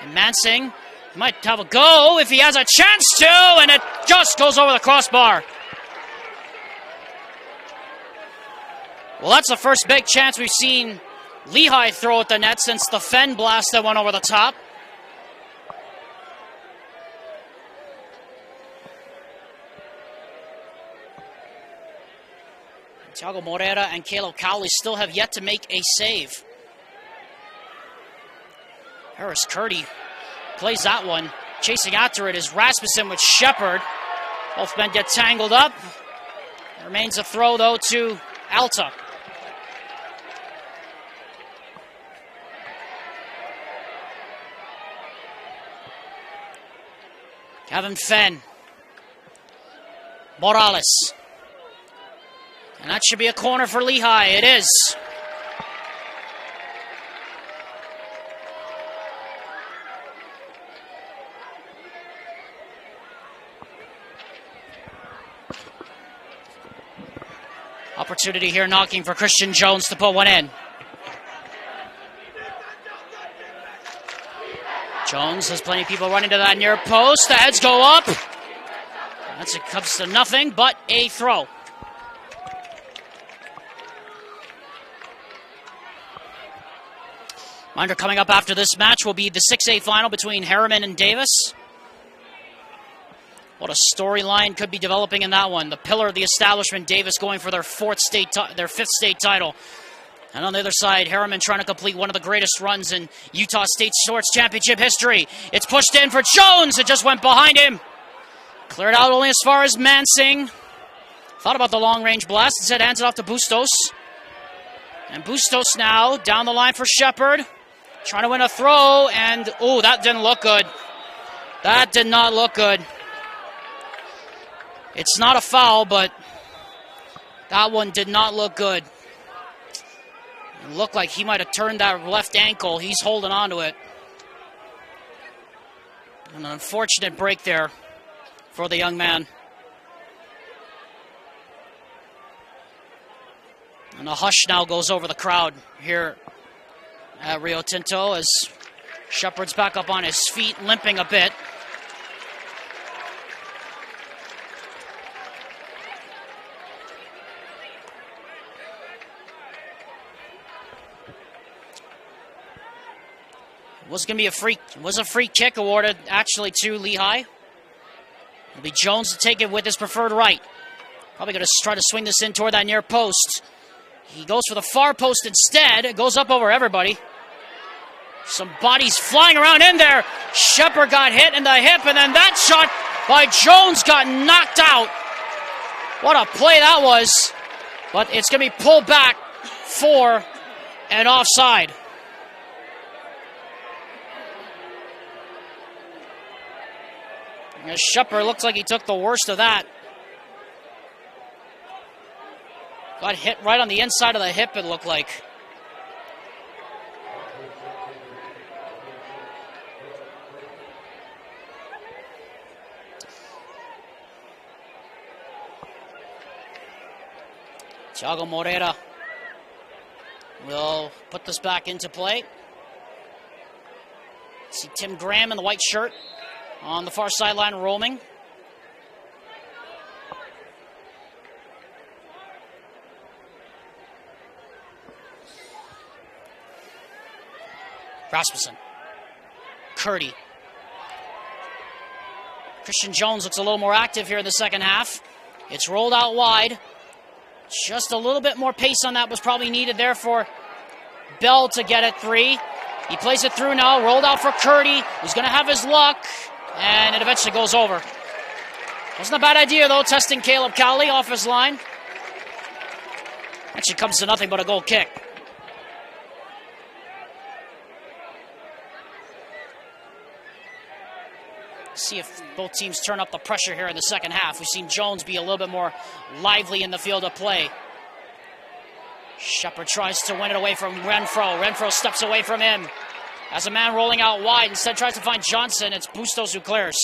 Speaker 1: And Mansing might have a go if he has a chance to, and it just goes over the crossbar. Well, that's the first big chance we've seen Lehi throw at the net since the Fenn blast that went over the top. Thiago Moreira and Caleb Cowley still have yet to make a save. Harris Curdy plays that one. Chasing after it is Rasmussen with Shepard. Both men get tangled up. Remains a throw, though, to Alta. Kevin Fenn. Morales. And that should be a corner for Lehi. It is. Opportunity here knocking for Christian Jones to put one in. Jones has plenty of people running to that near post. The heads go up. That's it, comes to nothing but a throw. Coming up after this match will be the 6A final between Harriman and Davis. What a storyline could be developing in that one. The pillar of the establishment, Davis, going for their fifth state title. And on the other side, Harriman trying to complete one of the greatest runs in Utah State Sports Championship history. It's pushed in for Jones. It just went behind him. Cleared out only as far as Mansing. Thought about the long-range blast. Instead, hands it off to Bustos. And Bustos now down the line for Shepard. Trying to win a throw. And, oh, that didn't look good. That did not look good. It's not a foul, but that one did not look good. It looked like he might have turned that left ankle. He's holding on to it. An unfortunate break there for the young man. And a hush now goes over the crowd here at Rio Tinto as Shepard's back up on his feet, limping a bit. Was a free kick awarded actually to Lehi. It'll be Jones to take it with his preferred right. Probably going to try to swing this in toward that near post. He goes for the far post instead. It goes up over everybody. Some bodies flying around in there. Shepard got hit in the hip, and then that shot by Jones got knocked out. What a play that was. But it's going to be pulled back for an offside. Shepard looks like he took the worst of that. Got hit right on the inside of the hip, it looked like. Thiago Moreira will put this back into play. See Tim Graham in the white shirt on the far sideline roaming. Rasmussen. Curdy. Christian Jones looks a little more active here in the second half. It's rolled out wide. Just a little bit more pace on that was probably needed there for Bell to get it three. He plays it through now, rolled out for Curdy, who's going to have his luck, and it eventually goes over. Wasn't a bad idea, though, testing Caleb Cowley off his line. Actually comes to nothing but a goal kick. See if both teams turn up the pressure here in the second half. We've seen Jones be a little bit more lively in the field of play. Shepard tries to win it away from Renfro. Renfro steps away from him. As a man rolling out wide, instead tries to find Johnson. It's Bustos who clears.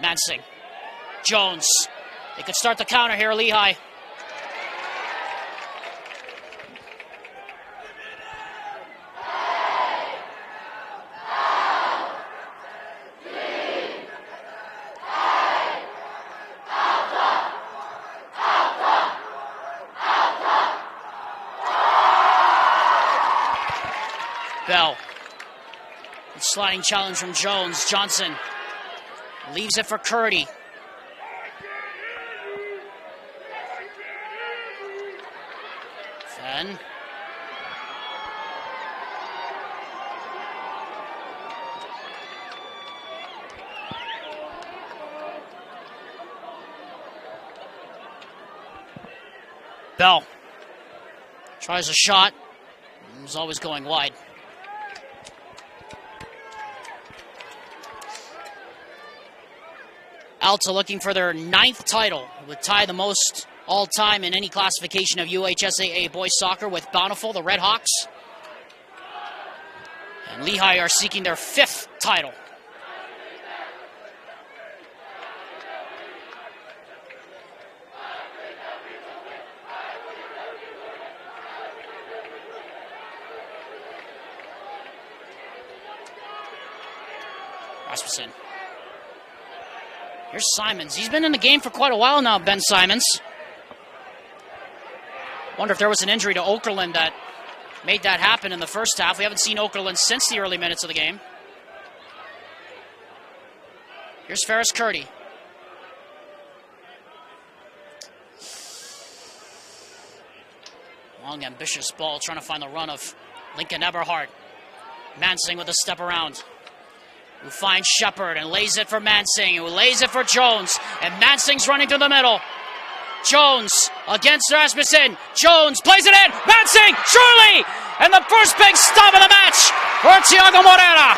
Speaker 1: Mansing. Jones. They could start the counter here, Lehi. Bell. Sliding challenge from Jones. Johnson leaves it for Curdy. Fenn. Bell tries a shot. It was always going wide. Alta looking for their 9th title, would tie the most all-time in any classification of UHSAA boys soccer with Bountiful, the Red Hawks. And Lehi are seeking their 5th title. Rasmussen. Here's Simons. He's been in the game for quite a while now, Ben Simons. Wonder if there was an injury to Okerlund that made that happen in the first half. We haven't seen Okerlund since the early minutes of the game. Here's Ferris Curdy. Long, ambitious ball, trying to find the run of Lincoln Eberhardt. Mansing with a step around. Who finds Shepard and lays it for Mansing, who lays it for Jones. And Mansing's running through the middle. Jones against Rasmussen. Jones plays it in. Mansing, surely! And the first big stop of the match for Thiago Moreira.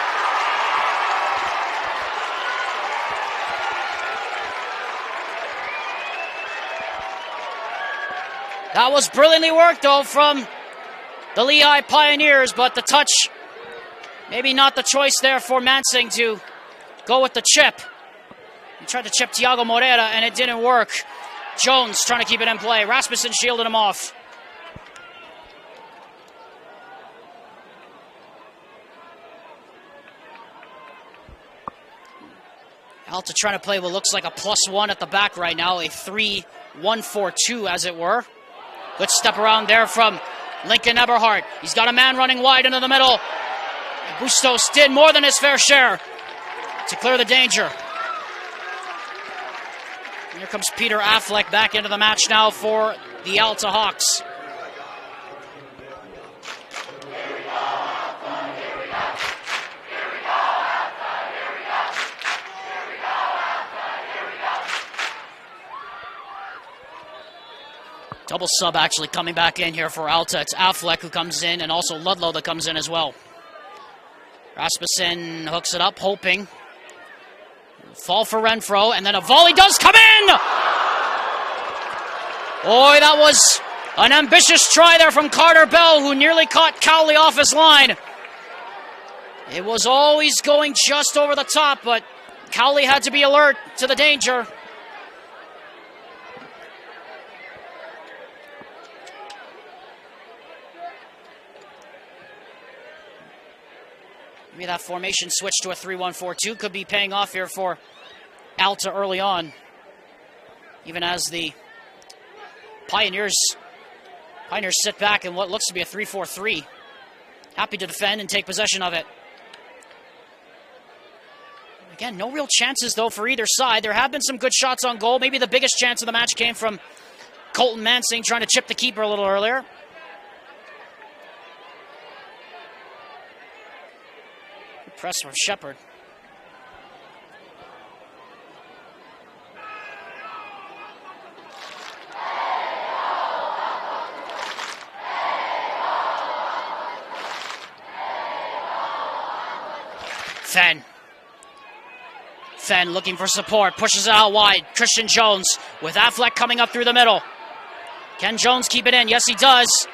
Speaker 1: That was brilliantly worked, though, from the Lehi Pioneers, but the touch, maybe not the choice there for Mansing to go with the chip. He tried to chip Thiago Moreira, and it didn't work. Jones trying to keep it in play. Rasmussen shielded him off. Alta trying to play what looks like a +1 at the back right now, a 3-1-4-2 as it were. Good step around there from Lincoln Eberhardt. He's got a man running wide into the middle. And Bustos did more than his fair share to clear the danger. And here comes Peter Affleck back into the match now for the Alta Hawks. Double sub actually coming back in here for Alta. It's Affleck who comes in, and also Ludlow that comes in as well. Rasmussen hooks it up, hoping. Fall for Renfro, and then a volley does come in! Boy, that was an ambitious try there from Carter Bell, who nearly caught Cowley off his line. It was always going just over the top, but Cowley had to be alert to the danger. Maybe that formation switch to a 3-1-4-2 could be paying off here for Alta early on. Even as the Pioneers sit back in what looks to be a 3-4-3. Happy to defend and take possession of it. Again, no real chances though for either side. There have been some good shots on goal. Maybe the biggest chance of the match came from Colton Mansing trying to chip the keeper a little earlier. Press from Shepard. Fenn looking for support, pushes it out wide. Christian Jones with Affleck coming up through the middle. Can Jones keep it in? Yes, he does.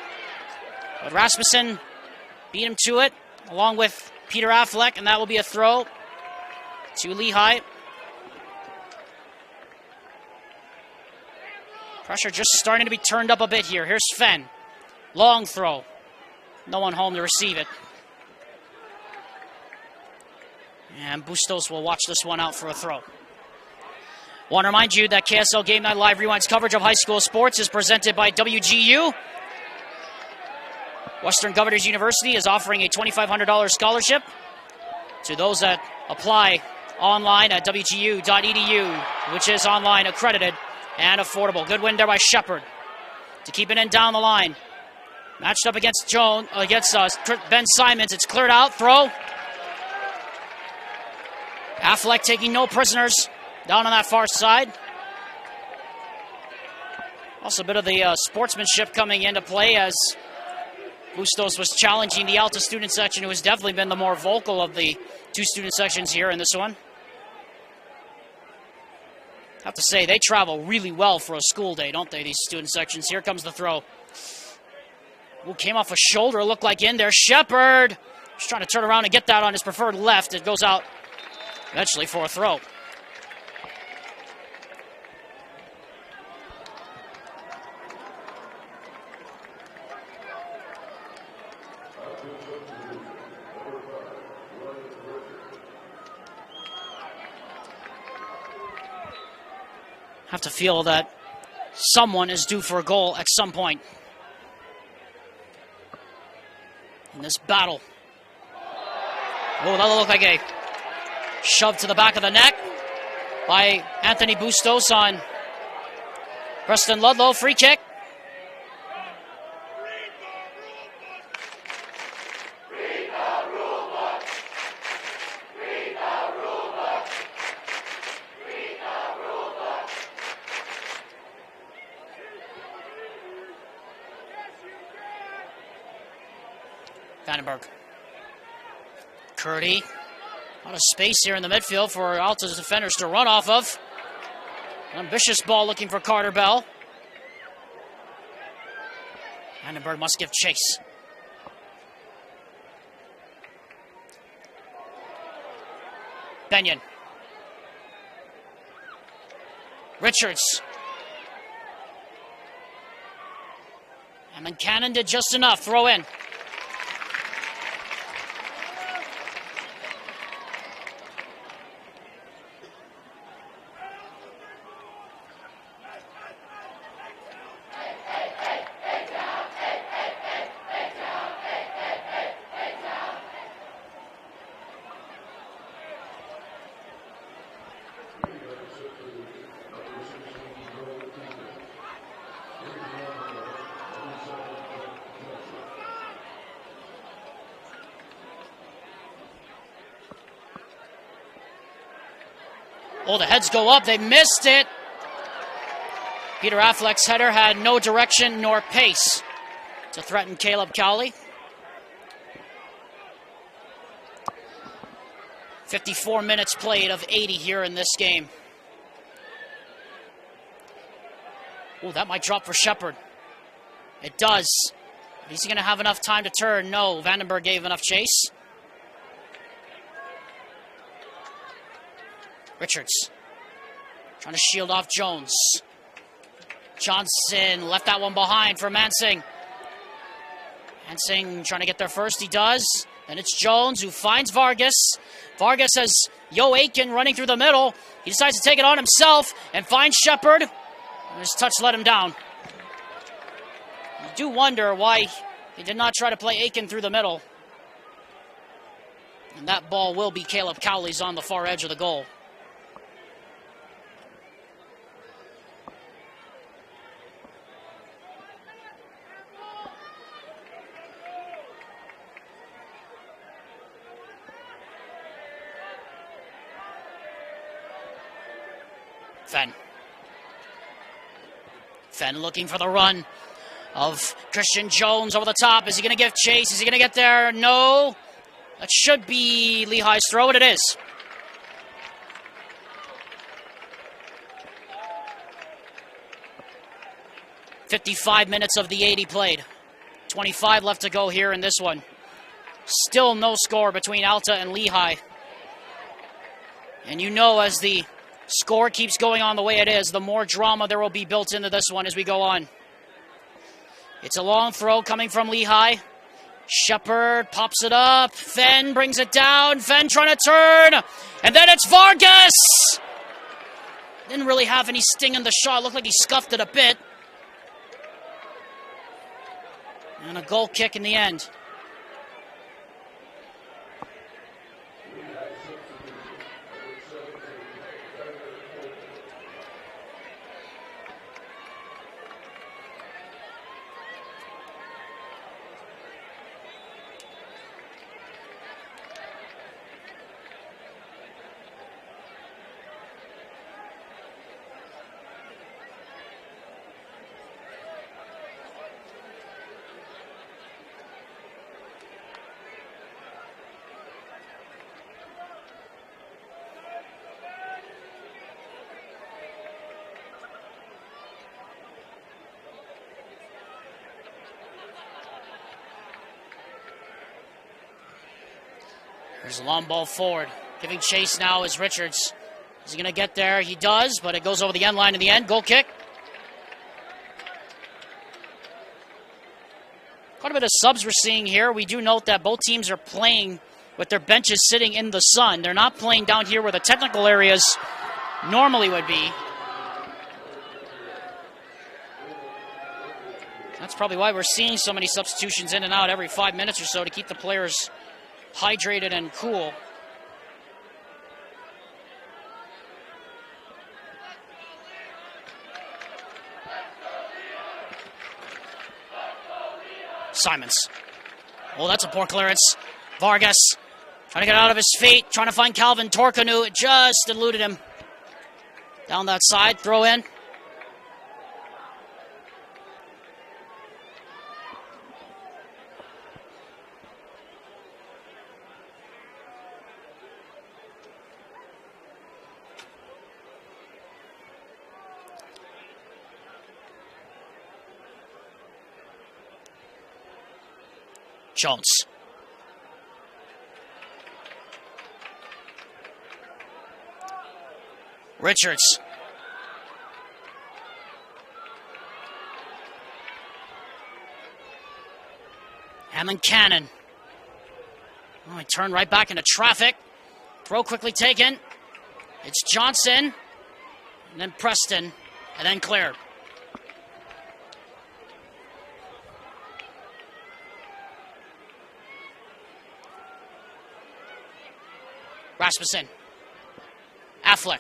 Speaker 1: But Rasmussen beat him to it, along with Peter Affleck, and that will be a throw to Lehi. Pressure just starting to be turned up a bit here. Here's Fenn. Long throw. No one home to receive it. And Bustos will watch this one out for a throw. Want to remind you that KSL Game Night Live Rewind's coverage of high school sports is presented by WGU. Western Governors University is offering a $2,500 scholarship to those that apply online at wgu.edu, which is online, accredited, and affordable. Good win there by Shepard to keep it in down the line. Matched up against Ben Simons. It's cleared out. Throw. Affleck taking no prisoners down on that far side. Also a bit of the sportsmanship coming into play as Bustos was challenging the Alta student section, who has definitely been the more vocal of the two student sections here in this one. I have to say, they travel really well for a school day, don't they, these student sections? Here comes the throw. Ooh, came off a shoulder, looked like in there. Shepard just trying to turn around and get that on his preferred left. It goes out eventually for a throw. have to feel that someone is due for a goal at some point in this battle. Oh, that'll look like a shove to the back of the neck by Anthony Bustos on Preston Ludlow. Free kick. Vandenberg. Curdy. A lot of space here in the midfield for Alta's defenders to run off of. Ambitious ball looking for Carter Bell. Vandenberg must give chase. Benyon. Richards. And then Cannon did just enough. Throw in. Oh, the heads go up. They missed it. Peter Affleck's header had no direction nor pace to threaten Caleb Cowley. 54 minutes played of 80 here in this game. Oh, that might drop for Shepard. It does. Is he going to have enough time to turn? No. Vandenberg gave enough chase. Richards trying to shield off Jones. Johnson left that one behind for Mansing. Mansing trying to get there first. He does. Then it's Jones who finds Vargas. Vargas has Yo Aiken running through the middle. He decides to take it on himself and finds Shepard. And his touch let him down. You do wonder why he did not try to play Aiken through the middle. And that ball will be Caleb Cowley's on the far edge of the goal. Fenn looking for the run of Christian Jones over the top. Is he going to give chase? Is he going to get there? No. That should be Lehi's throw, and it is. "55 minutes of the 80 played. 25 left to go here in this one. Still no score between Alta and Lehi. And you know, as the score keeps going on the way it is, the more drama there will be built into this one as we go on. It's a long throw coming from Lehi. Shepard pops it up. Fenn brings it down. Fenn trying to turn. And then it's Vargas! Didn't really have any sting in the shot. Looked like he scuffed it a bit. And a goal kick in the end. There's a long ball forward. Giving chase now is Richards. Is he going to get there? He does, but it goes over the end line in the end. Goal kick. Quite a bit of subs we're seeing here. We do note that both teams are playing with their benches sitting in the sun. They're not playing down here where the technical areas normally would be. That's probably why we're seeing so many substitutions in and out every 5 minutes or so to keep the players hydrated and cool. Simons. Oh, that's a poor clearance. Vargas trying to get out of his feet, trying to find Calvin Torkanu. It just eluded him. Down that side, throw in. Jones. Richards. Hammond Cannon. Oh, he turned right back into traffic. Throw quickly taken. It's Johnson. And then Preston. And then cleared. Rasmussen. Affleck.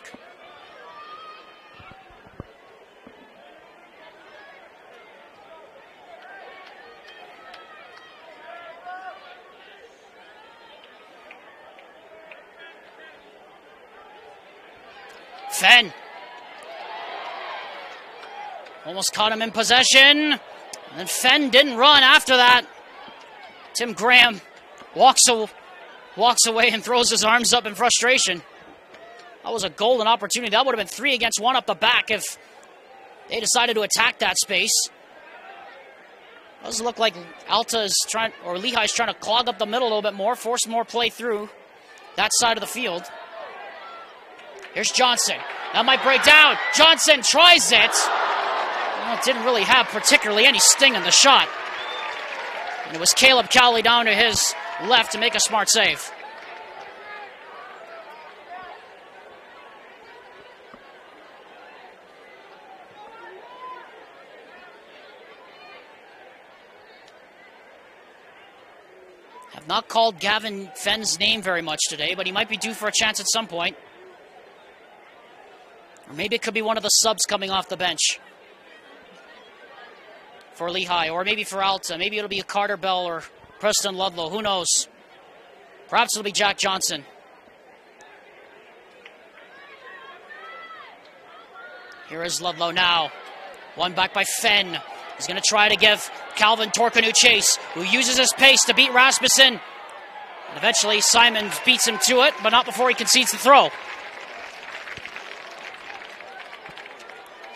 Speaker 1: Fenn. Almost caught him in possession. And then Fenn didn't run after that. Tim Graham walks away and throws his arms up in frustration. That was a golden opportunity. That would have been 3 against 1 up the back if they decided to attack that space. Does look like Alta's trying, or Lehi's trying to clog up the middle a little bit more, force more play through that side of the field. Here's Johnson. That might break down. Johnson tries it. Well, it didn't really have particularly any sting in the shot. And it was Caleb Cowley down to his left to make a smart save. Have not called Gavin Fenn's name very much today, but he might be due for a chance at some point. Or maybe it could be one of the subs coming off the bench for Lehi, or maybe for Alta. Maybe it'll be a Carter Bell or Preston Ludlow. Who knows? Perhaps it'll be Jack Johnson. Here is Ludlow now. One back by Fenn. He's going to try to give Calvin Torkanu chase, who uses his pace to beat Rasmussen. And eventually Simon beats him to it, but not before he concedes the throw.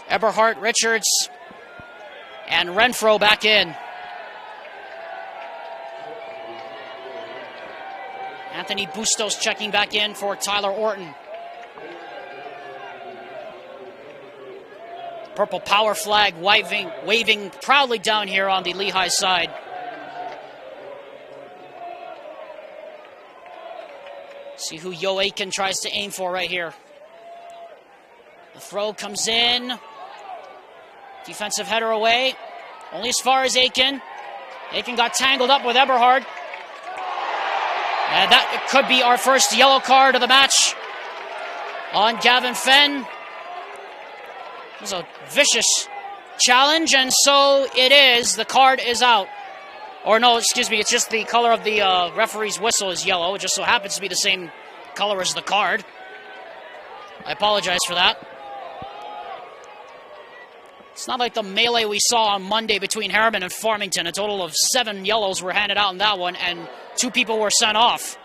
Speaker 1: Eberhardt, Richards, and Renfro back in. Anthony Bustos checking back in for Tyler Orton. Purple power flag waving proudly down here on the Lehi side. See who Yo Aiken tries to aim for right here. The throw comes in. Defensive header away. Only as far as Aiken. Aiken got tangled up with Eberhard. And that could be our first yellow card of the match on Gavin Fenn. It was a vicious challenge, and so it is. The card is out. Or no, excuse me, it's just the color of the referee's whistle is yellow. It just so happens to be the same color as the card. I apologize for that. It's not like the melee we saw on Monday between Harriman and Farmington. A total of 7 yellows were handed out in that one, and 2 people were sent off.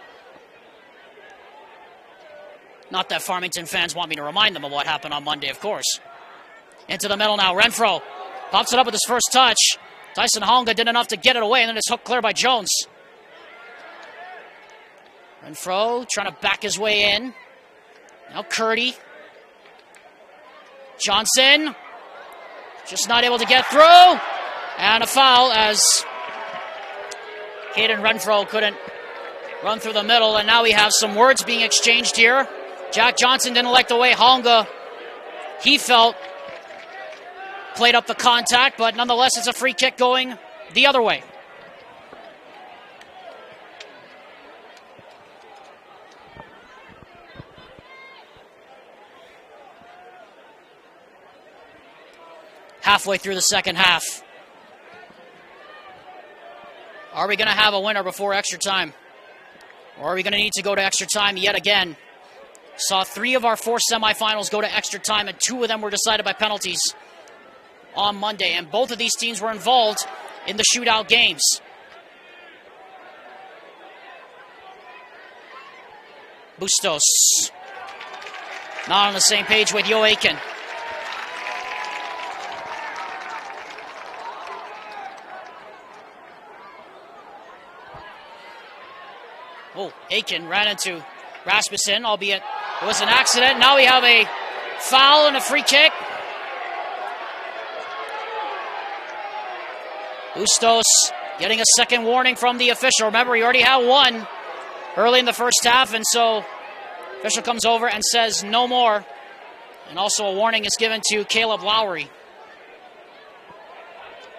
Speaker 1: Not that Farmington fans want me to remind them of what happened on Monday, of course. Into the middle now, Renfro pops it up with his first touch. Tyson Honga did enough to get it away, and then it's hooked clear by Jones. Renfro trying to back his way in. Now Curdy. Johnson just not able to get through. And a foul as Caden Renfro couldn't run through the middle. And now we have some words being exchanged here. Jack Johnson didn't like the way Honga, he felt, played up the contact, but nonetheless, it's a free kick going the other way. Halfway through the second half. Are we going to have a winner before extra time? Or are we going to need to go to extra time yet again? Saw 3 of our 4 semifinals go to extra time, and 2 of them were decided by penalties on Monday. And both of these teams were involved in the shootout games. Bustos. Not on the same page with Joaquin. Oh, Aiken ran into Rasmussen, albeit it was an accident. Now we have a foul and a free kick. Bustos getting a second warning from the official. Remember, he already had one early in the first half, and so official comes over and says no more. And also a warning is given to Caleb Lowry.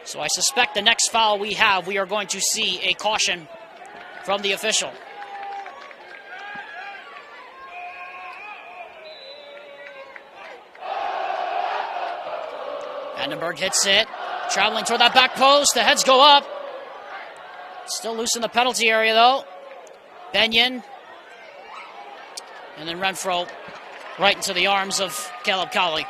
Speaker 1: So I suspect the next foul we have, we are going to see a caution from the official. Vandenberg hits it, traveling toward that back post. The heads go up. Still loose in the penalty area, though. Benyon. And then Renfro right into the arms of Caleb Cowley.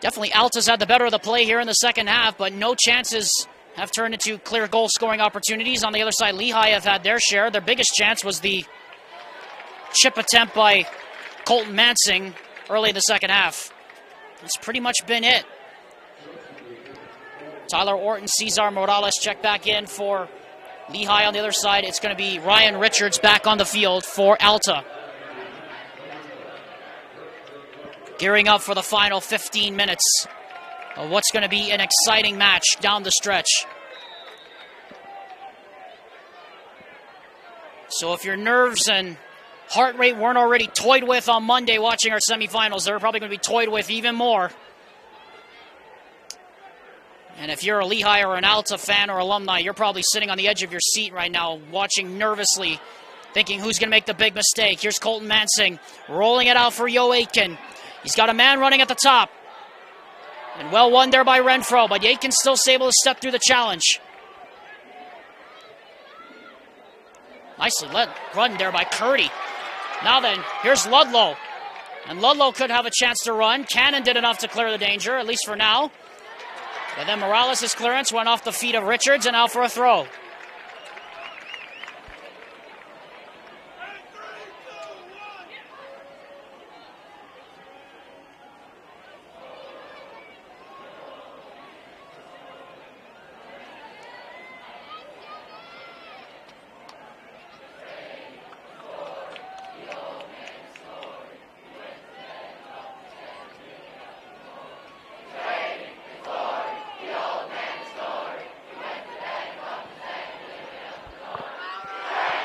Speaker 1: Definitely Alta's had the better of the play here in the second half, but no chances have turned into clear goal-scoring opportunities. On the other side, Lehi have had their share. Their biggest chance was the chip attempt by Colton Mansing early in the second half. That's pretty much been it. Tyler Orton, Cesar Morales check back in for Lehi. On the other side, it's going to be Ryan Richards back on the field for Alta. Gearing up for the final 15 minutes of what's going to be an exciting match down the stretch. So if your nerves and heart rate weren't already toyed with on Monday watching our semifinals, they're probably going to be toyed with even more. And if you're a Lehi or an Alta fan or alumni, you're probably sitting on the edge of your seat right now, watching nervously, thinking who's going to make the big mistake. Here's Colton Mansing rolling it out for Joaquin. He's got a man running at the top. And well won there by Renfro, but Joaquin's still able to step through the challenge. Nicely run there by Curdy. Now then, here's Ludlow. And Ludlow could have a chance to run. Cannon did enough to clear the danger, at least for now. But then Morales' clearance went off the feet of Richards and out for a throw.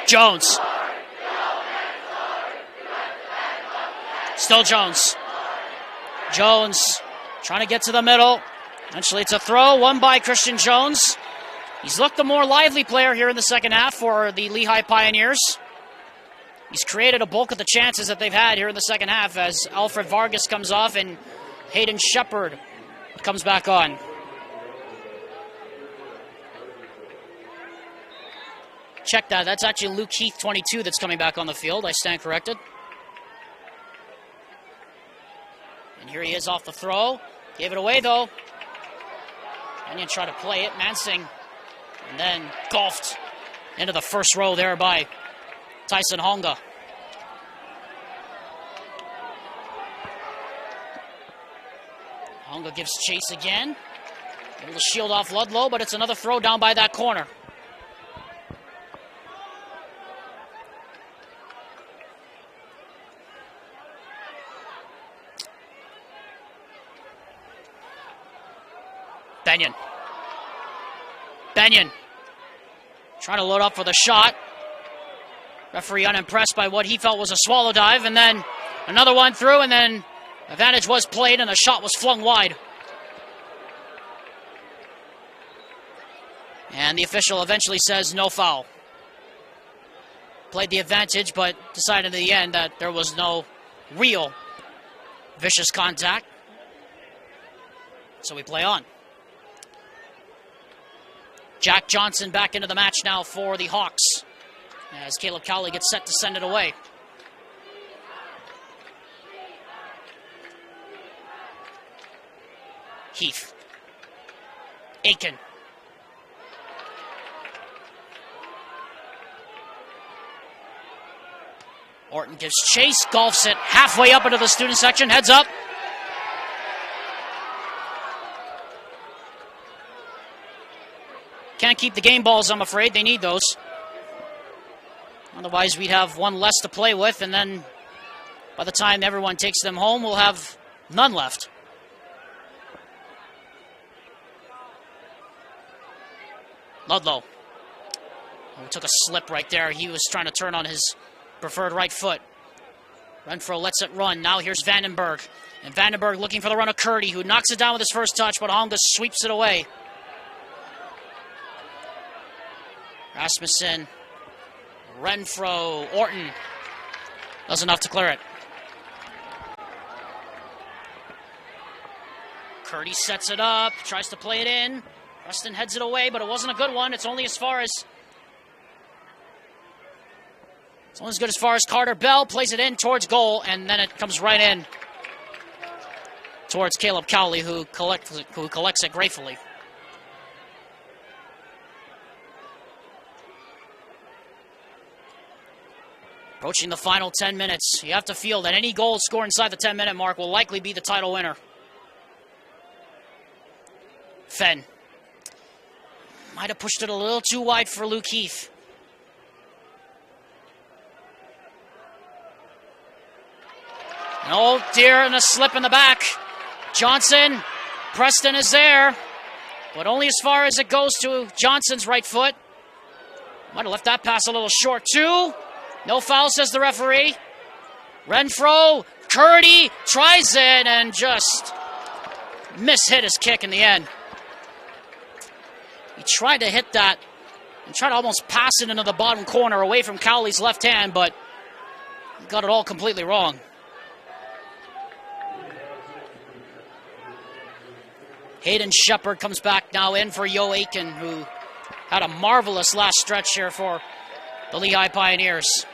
Speaker 1: Jones. Still Jones. Jones trying to get to the middle. Eventually it's a throw, won by Christian Jones. He's looked the more lively player here in the second half for the Lehi Pioneers. He's created a bulk of the chances that they've had here in the second half as Alfred Vargas comes off and Hayden Shepard comes back on. Check that. That's actually Luke Heath, 22, that's coming back on the field. I stand corrected. And here he is off the throw. Gave it away, though. Onion tried to play it. Mansing. And then golfed into the first row there by Tyson Honga. Honga gives chase again. Able to shield off Ludlow, but it's another throw down by that corner. Benyon. Trying to load up for the shot. Referee unimpressed by what he felt was a swallow dive. And then another one through. And then Advantage was played, and the shot was flung wide. And the official eventually says no foul. Played the advantage, but decided in the end that there was no real vicious contact. So we play on. Jack Johnson back into the match now for the Hawks, as Caleb Cowley gets set to send it away. Heath. Aiken. Orton gives chase, golfs it halfway up into the student section, heads up. Can't keep the game balls, I'm afraid. They need those. Otherwise, we'd have one less to play with, and then by the time everyone takes them home, we'll have none left. Ludlow. Oh, took a slip right there. He was trying to turn on his preferred right foot. Renfro lets it run. Now here's Vandenberg. And Vandenberg looking for the run of Curdy, who knocks it down with his first touch, but Honga sweeps it away. Rasmussen. Renfro. Orton. Does enough to clear it. Curdy sets it up, tries to play it in. Preston heads it away, but it wasn't a good one. It's only as good as far as Carter Bell plays it in towards goal, and then it comes right in towards Caleb Cowley, who collects it gratefully. Approaching the final 10 minutes, you have to feel that any goal scored inside the 10-minute mark will likely be the title winner. Fenn. Might have pushed it a little too wide for Luke Heath. Oh dear, and a slip in the back. Johnson, Preston is there, but only as far as it goes to Johnson's right foot. Might have left that pass a little short too. No foul, says the referee. Renfro, Curdy tries it and just mishit his kick in the end. He tried to hit that and tried to almost pass it into the bottom corner away from Cowley's left hand, but he got it all completely wrong. Hayden Shepard comes back now in for Yo Aiken, who had a marvelous last stretch here for the Lehi Pioneers.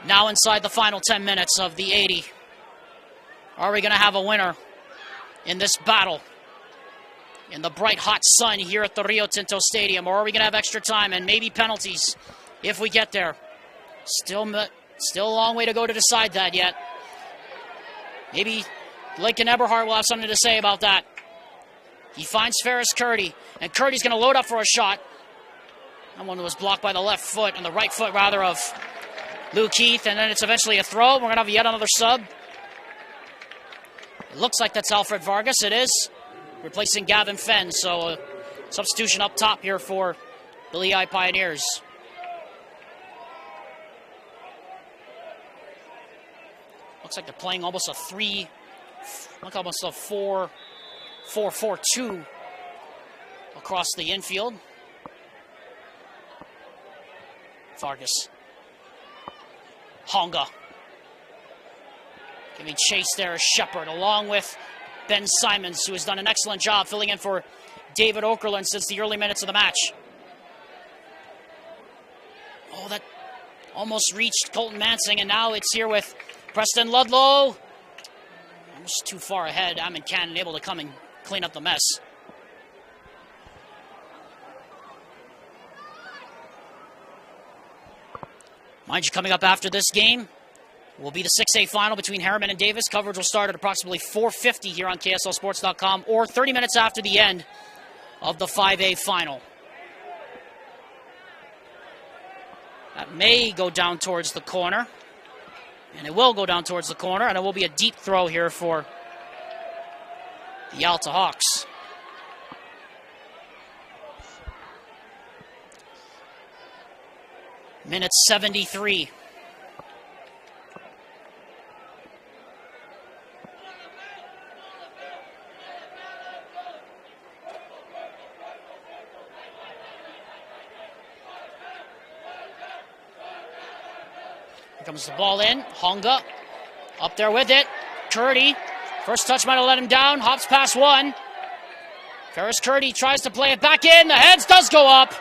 Speaker 1: Now inside the final 10 minutes of the 80. Are we going to have a winner in this battle in the bright hot sun here at the Rio Tinto Stadium, or are we going to have extra time and maybe penalties if we get there? Still a long way to go to decide that yet. Maybe Lincoln Eberhardt will have something to say about that. He finds Ferris Curdy, and Curdy's going to load up for a shot. That one was blocked by the left foot, and the right foot rather of Luke Heath, and then it's eventually a throw. We're going to have yet another sub. It looks like that's Alfred Vargas. It is, replacing Gavin Fenn. So a substitution up top here for the Lehi Pioneers. Looks like they're playing almost a 4-4-2 across the infield. Vargas. Honga. Giving chase there is Shepard, along with Ben Simons, who has done an excellent job filling in for David Okerlund since the early minutes of the match. Oh, that almost reached Colton Mansing, and now it's here with Preston Ludlow. Almost too far ahead. Amin Cannon able to come and clean up the mess. Mind you, coming up after this game will be the 6A final between Harriman and Davis. Coverage will start at approximately 4:50 here on KSLSports.com, or 30 minutes after the end of the 5A final. That may go down towards the corner. And it will go down towards the corner, and it will be a deep throw here for the Alta Hawks. Minute 73. Here comes the ball in. Honga up there with it. Curdy. First touch might have let him down. Hops past one. Ferris Curdy tries to play it back in. The heads does go up.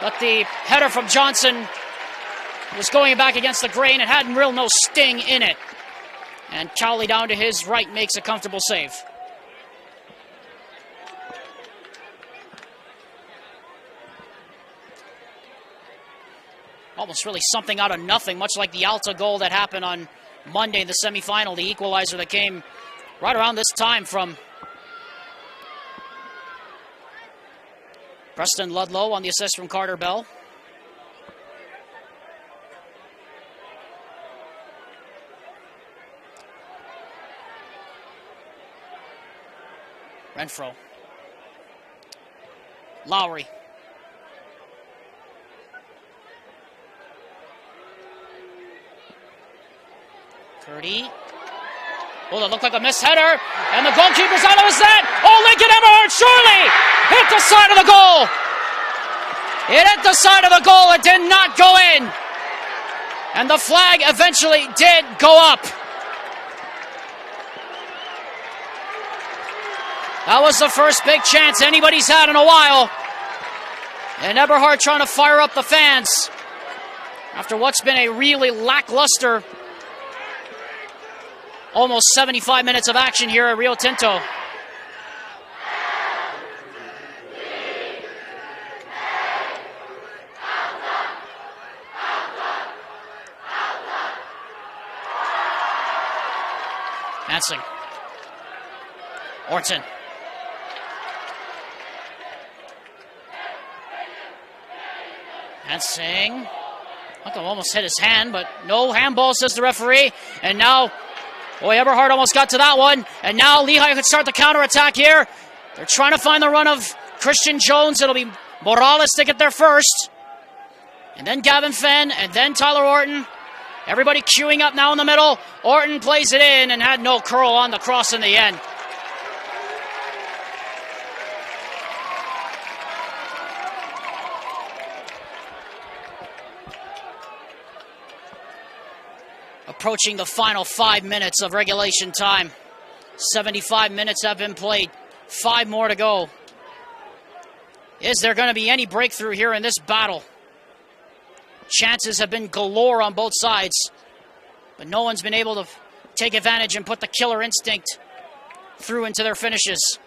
Speaker 1: But the header from Johnson was going back against the grain. It had no sting in it. And Cowley down to his right makes a comfortable save. Almost really something out of nothing, much like the Alta goal that happened on Monday in the semifinal, the equalizer that came right around this time from Preston Ludlow on the assist from Carter Bell. Renfro. Lowry. Curdy. Oh, that looked like a missed header. And the goalkeeper's out of his net. Oh, Lincoln Eberhardt surely hit the side of the goal. It hit the side of the goal. It did not go in. And the flag eventually did go up. That was the first big chance anybody's had in a while. And Eberhardt trying to fire up the fans after what's been a really lackluster almost 75 minutes of action here at Rio Tinto. Hansing. Orton. Hansing. Malcolm almost hit his hand, but no handball, says the referee. And now, boy, Eberhardt almost got to that one. And now Lehi could start the counterattack here. They're trying to find the run of Christian Jones. It'll be Morales to get there first. And then Gavin Fenn, and then Tyler Orton. Everybody queuing up now in the middle. Orton plays it in and had no curl on the cross in the end. Approaching the final 5 minutes of regulation time. 75 minutes have been played. 5 more to go. Is there going to be any breakthrough here in this battle? Chances have been galore on both sides, but no one's been able to take advantage and put the killer instinct through into their finishes.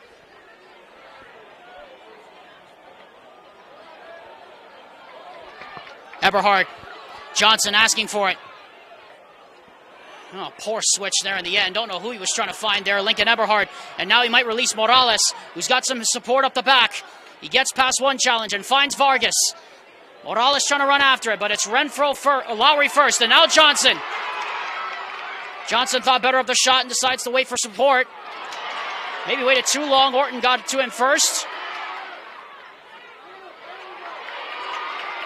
Speaker 1: Eberhardt. Johnson asking for it. Oh, poor switch there in the end. Don't know who he was trying to find there. Lincoln Eberhardt. And now he might release Morales, who's got some support up the back. He gets past one challenge and finds Vargas. Morales trying to run after it, but it's Lowry first, and now Johnson. Johnson thought better of the shot and decides to wait for support. Maybe waited too long. Orton got it to him first.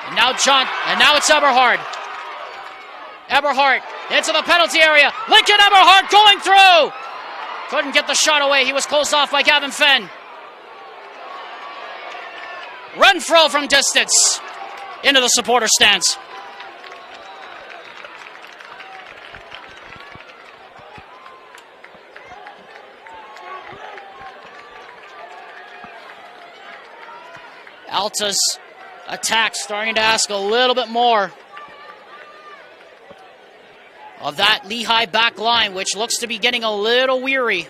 Speaker 1: And now it's Eberhardt. Eberhardt into the penalty area. Lincoln Eberhardt going through. Couldn't get the shot away. He was closed off by Gavin Fenn. Renfro from distance into the supporter stands. Alta's attack starting to ask a little bit more of that Lehi back line, which looks to be getting a little weary.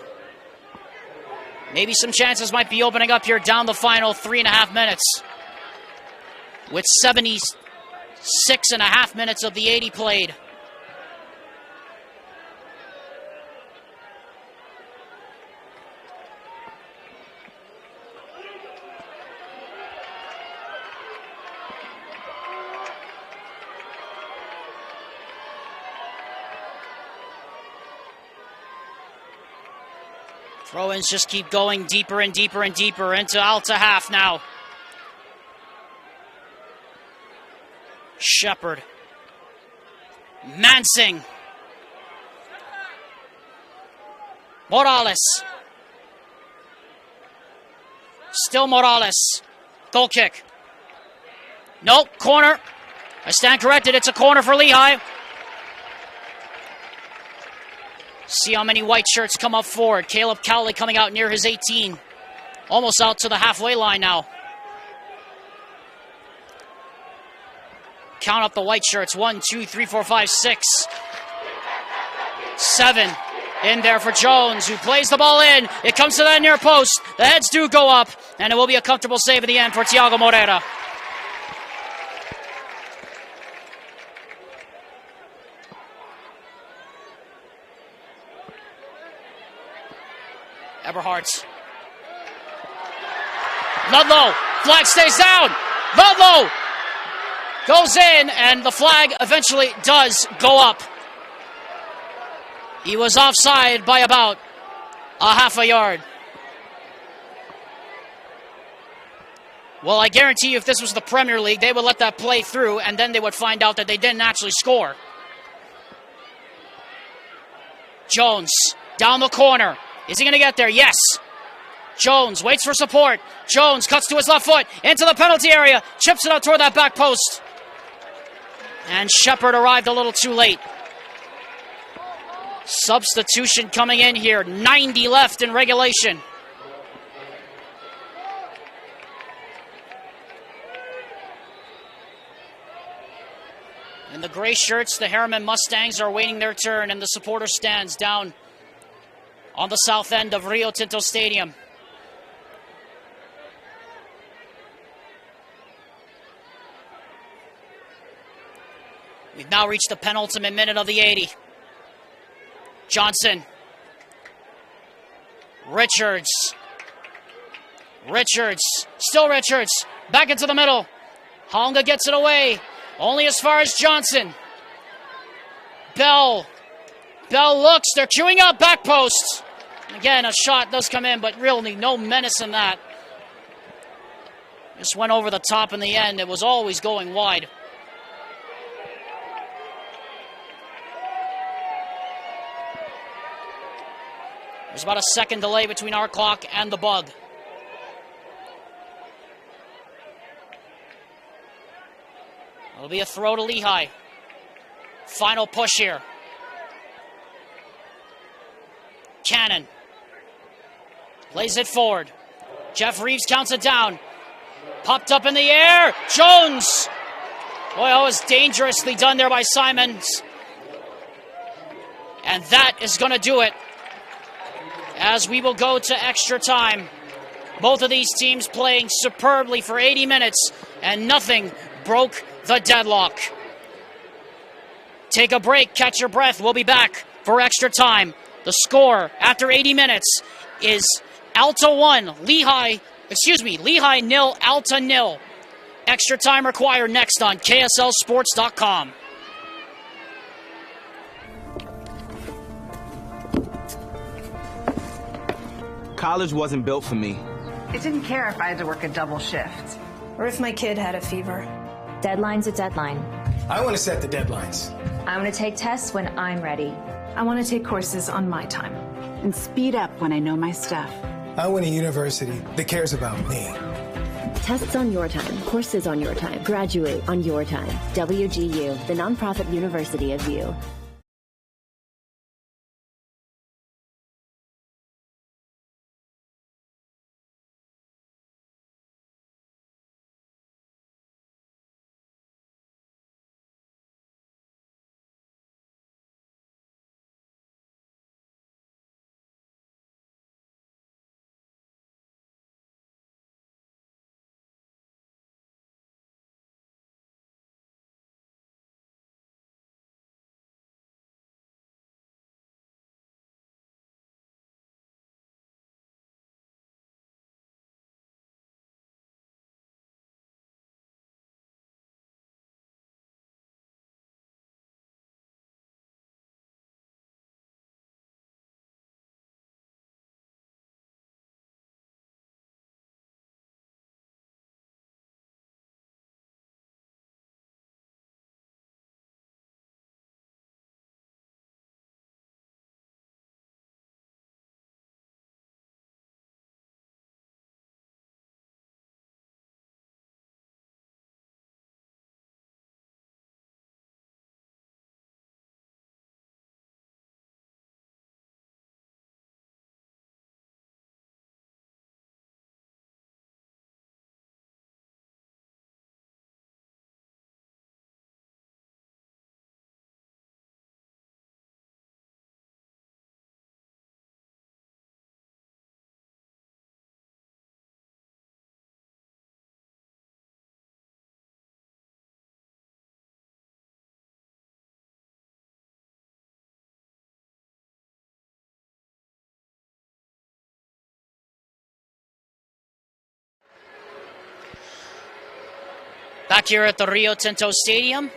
Speaker 1: Maybe some chances might be opening up here down the final 3.5 minutes. With 76.5 minutes of the 80 played. Throw-ins just keep going deeper and deeper and deeper into Alta half now. Shepard. Mansing. Morales. Still Morales. Goal kick. Nope, corner. I stand corrected. It's a corner for Lehi. See how many white shirts come up forward. Caleb Cowley coming out near his 18. Almost out to the halfway line now. Count up the white shirts. 1, 2, 3, 4, 5, 6, 7. In there for Jones, who plays the ball in. It comes to that near post. The heads do go up, and it will be a comfortable save at the end for Thiago Moreira. Eberhardt. Ludlow. Flag stays down. Ludlow goes in, and the flag eventually does go up. He was offside by about a half a yard. Well, I guarantee you if this was the Premier League, they would let that play through, and then they would find out that they didn't actually score. Jones, down the corner. Is he going to get there? Yes. Jones waits for support. Jones cuts to his left foot, into the penalty area, chips it out toward that back post. And Shepard arrived a little too late. Substitution coming in here. 90 left in regulation. In the gray shirts, the Harriman Mustangs are waiting their turn, and the supporter stands down on the south end of Rio Tinto Stadium. We've now reached the penultimate minute of the 80. Johnson. Richards. Still Richards. Back into the middle. Haunga gets it away. Only as far as Johnson. Bell looks. They're queuing up back post. Again, a shot does come in, but really no menace in that. Just went over the top in the end. It was always going wide. There's about a second delay between our clock and the bug. It'll be a throw to Lehi. Final push here. Cannon. Plays it forward. Jeff Reeves counts it down. Popped up in the air. Jones. Boy, that was dangerously done there by Simons. And that is going to do it, as we will go to extra time. Both of these teams playing superbly for 80 minutes, and nothing broke the deadlock. Take a break, catch your breath. We'll be back for extra time. The score after 80 minutes is Alta 1, Lehi 0, Alta 0. Extra time required next on KSLSports.com.
Speaker 2: College wasn't built for me.
Speaker 3: I didn't care if I had to work a double shift.
Speaker 4: Or if my kid had a fever.
Speaker 5: Deadline's a deadline.
Speaker 6: I want to set the deadlines.
Speaker 5: I want to take tests when I'm ready.
Speaker 3: I want to take courses on my time.
Speaker 7: And speed up when I know my stuff.
Speaker 6: I want a university that cares about me.
Speaker 8: Tests on your time, courses on your time, graduate on your time. WGU, the nonprofit university of you.
Speaker 1: Back here at the Rio Tinto Stadium.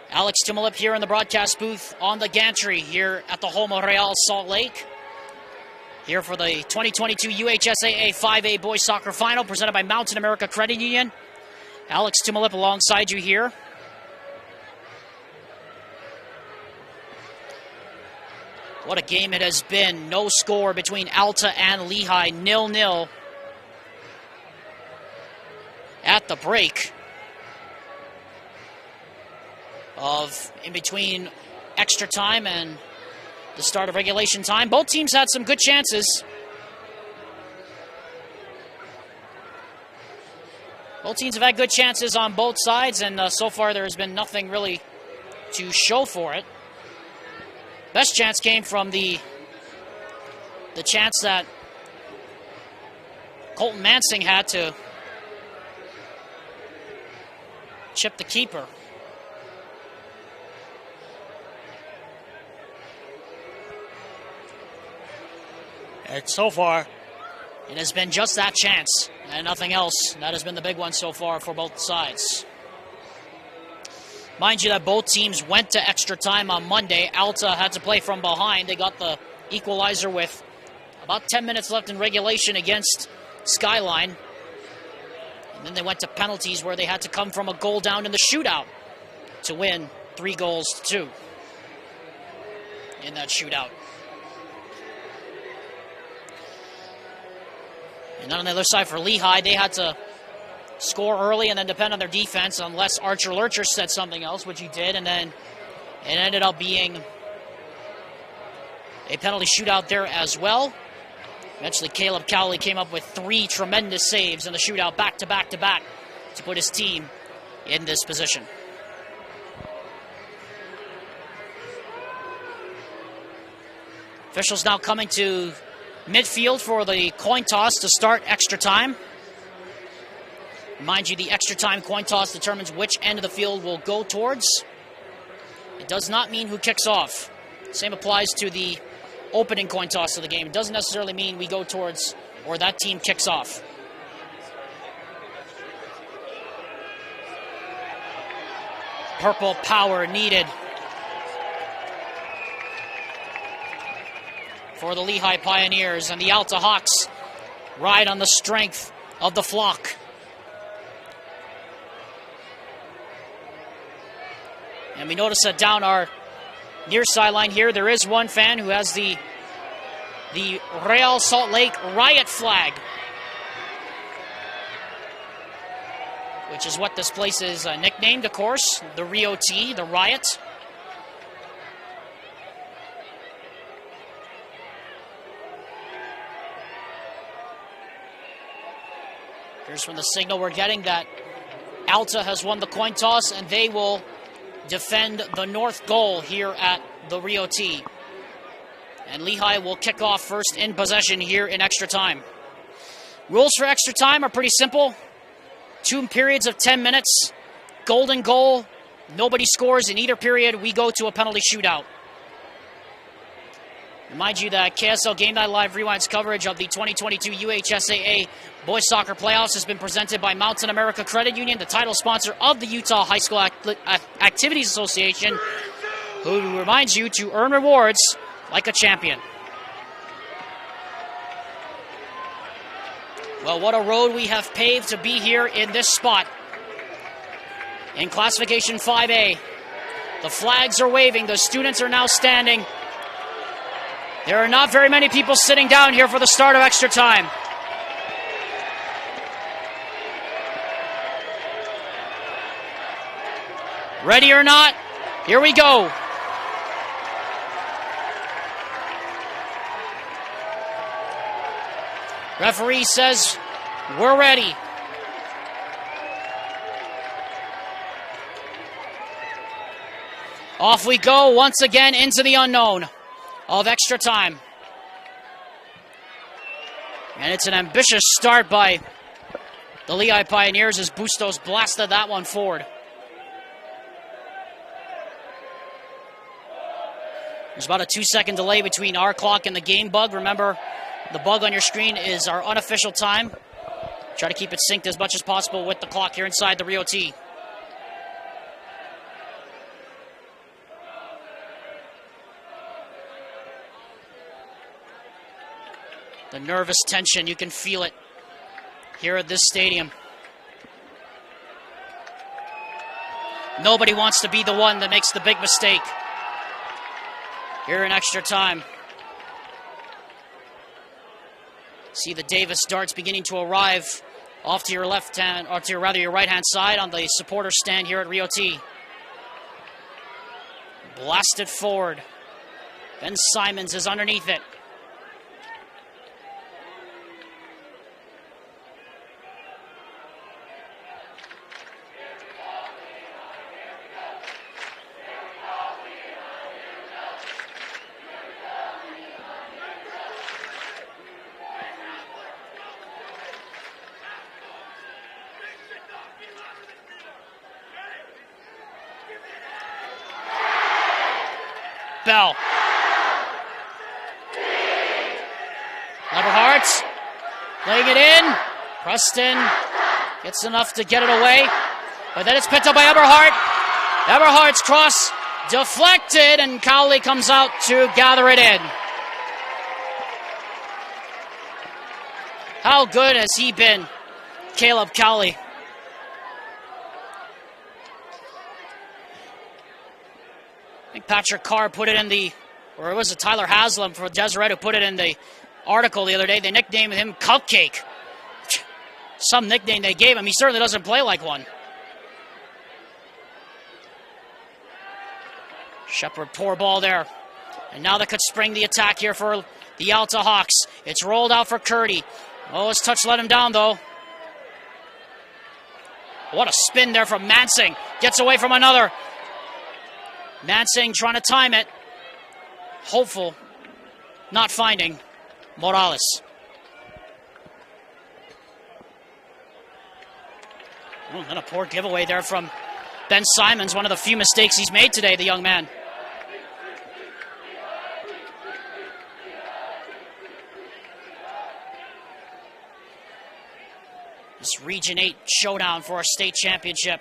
Speaker 1: Alex Tumulip here in the broadcast booth on the gantry here at the home of Real Salt Lake. Here for the 2022 UHSAA 5A Boys Soccer Final presented by Mountain America Credit Union. Alex Tumulip alongside you here. What a game it has been. No score between Alta and Lehi, 0-0 at the break of in between extra time and the start of regulation time. Both teams had some good chances. Both teams have had good chances on both sides, and so far there has been nothing really to show for it. Best chance came from the chance that Colton Mansing had to chip the keeper. And so far, it has been just that chance and nothing else. That has been the big one so far for both sides. Mind you that both teams went to extra time on Monday. Alta had to play from behind. They got the equalizer with about 10 minutes left in regulation against Skyline. And then they went to penalties where they had to come from a goal down in the shootout to win 3-2 in that shootout. And on the other side for Lehi, they had to score early and then depend on their defense unless Archer Lurcher said something else, which he did, and then it ended up being a penalty shootout there as well. Eventually, Caleb Cowley came up with 3 tremendous saves in the shootout back-to-back to put his team in this position. Officials now coming to midfield for the coin toss to start extra time. Mind you, the extra time coin toss determines which end of the field will go towards. It does not mean who kicks off. Same applies to the opening coin toss of the game. It doesn't necessarily mean we go towards or that team kicks off. Purple power needed for the Lehi Pioneers, and the Alta Hawks ride on the strength of the flock. And we notice that down our near sideline here, there is one fan who has the Real Salt Lake riot flag, which is what this place is nicknamed, of course, the Rio T, the riot. Here's from the signal we're getting that Alta has won the coin toss, and they will defend the north goal here at the Rio T. And Lehi will kick off first in possession here in extra time. Rules for extra time are pretty simple. 2 periods of 10 minutes. Golden goal. Nobody scores in either period. We go to a penalty shootout. Remind you that KSL Game Night Live Rewind's coverage of the 2022 UHSAA Boys Soccer Playoffs has been presented by Mountain America Credit Union, the title sponsor of the Utah High School Activities Association, who reminds you to earn rewards like a champion. Well, what a road we have paved to be here in this spot. In Classification 5A, the flags are waving, the students are now standing. There are not very many people sitting down here for the start of extra time. Ready or not, here we go. Referee says we're ready. Off we go once again into the unknown of extra time. And it's an ambitious start by the Lehi Pioneers as Bustos blasted that one forward. There's about a 2-second delay between our clock and the game bug. Remember, the bug on your screen is our unofficial time. Try to keep it synced as much as possible with the clock here inside the Rio T. The nervous tension, you can feel it here at this stadium. Nobody wants to be the one that makes the big mistake here in extra time. See the Davis darts beginning to arrive off to your left hand, or to your right hand side on the supporter stand here at Rio T. Blasted forward. Ben Simons is underneath it. Bell. Eberhardt laying it in. Preston gets enough to get it away, but then it's picked up by Eberhardt. Eberhardt's cross deflected, and Cowley comes out to gather it in. How good has he been, Caleb Cowley? I think Patrick Carr put it in the, or it was a Tyler Haslam for Deseret who put it in the article the other day. They nicknamed him Cupcake. Some nickname they gave him. He certainly doesn't play like one. Shepard, poor ball there. And now that could spring the attack here for the Alta Hawks. It's rolled out for Curdy. Oh, his touch let him down, though. What a spin there from Mansing. Gets away from another. Mansing trying to time it. Hopeful. Not finding Morales. Oh, and a poor giveaway there from Ben Simons. One of the few mistakes he's made today, the young man. This Region 8 showdown for our state championship.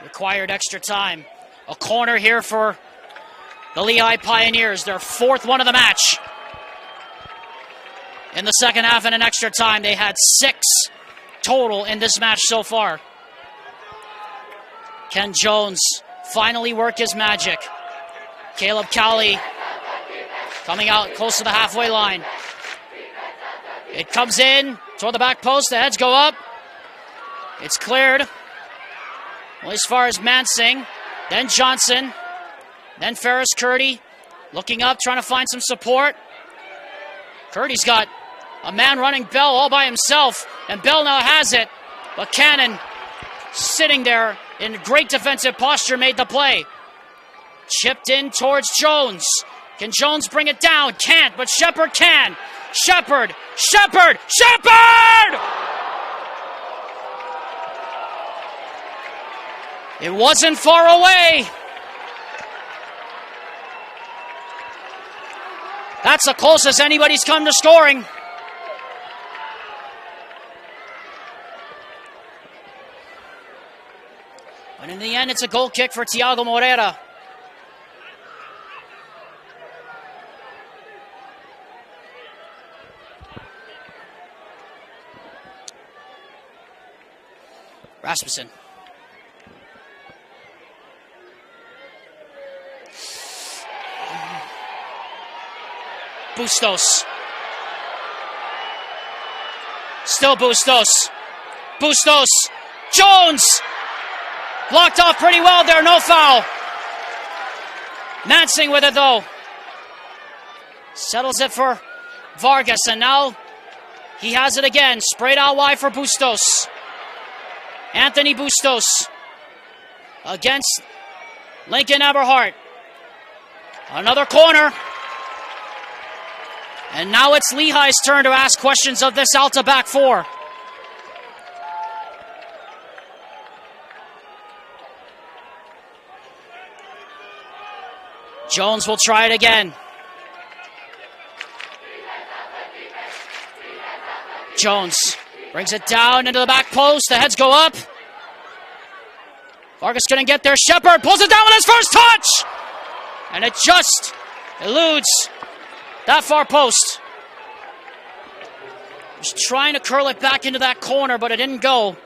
Speaker 1: Required extra time. A corner here for the Lehi Pioneers. Their fourth one of the match. In the second half and an extra time, they had 6 total in this match so far. Ken Jones finally worked his magic. Caleb Cowley coming out close to the halfway line. It comes in toward the back post. The heads go up. It's cleared. Well, as far as Mansing. Then Johnson. Then Ferris Curdy. Looking up, trying to find some support. Curdy's got a man running Bell all by himself. And Bell now has it. But Cannon, sitting there in great defensive posture, made the play. Chipped in towards Jones. Can Jones bring it down? Can't, but Shepard can. Shepard! Shepard! Shepard! It wasn't far away. That's the closest anybody's come to scoring. But in the end, it's a goal kick for Tiago Moreira. Rasmussen. Bustos. Still Bustos. Bustos. Jones! Blocked off pretty well there, no foul. Mansing with it though. Settles it for Vargas, and now he has it again. Sprayed out wide for Bustos. Anthony Bustos against Lincoln Eberhardt. Another corner. And now it's Lehi's turn to ask questions of this Alta back four. Jones will try it again. Jones Brings it down into the back post. The heads go up. Vargas going to get there. Shepard pulls it down with his first touch. And it just eludes that far post. Was trying to curl it back into that corner, but it didn't go.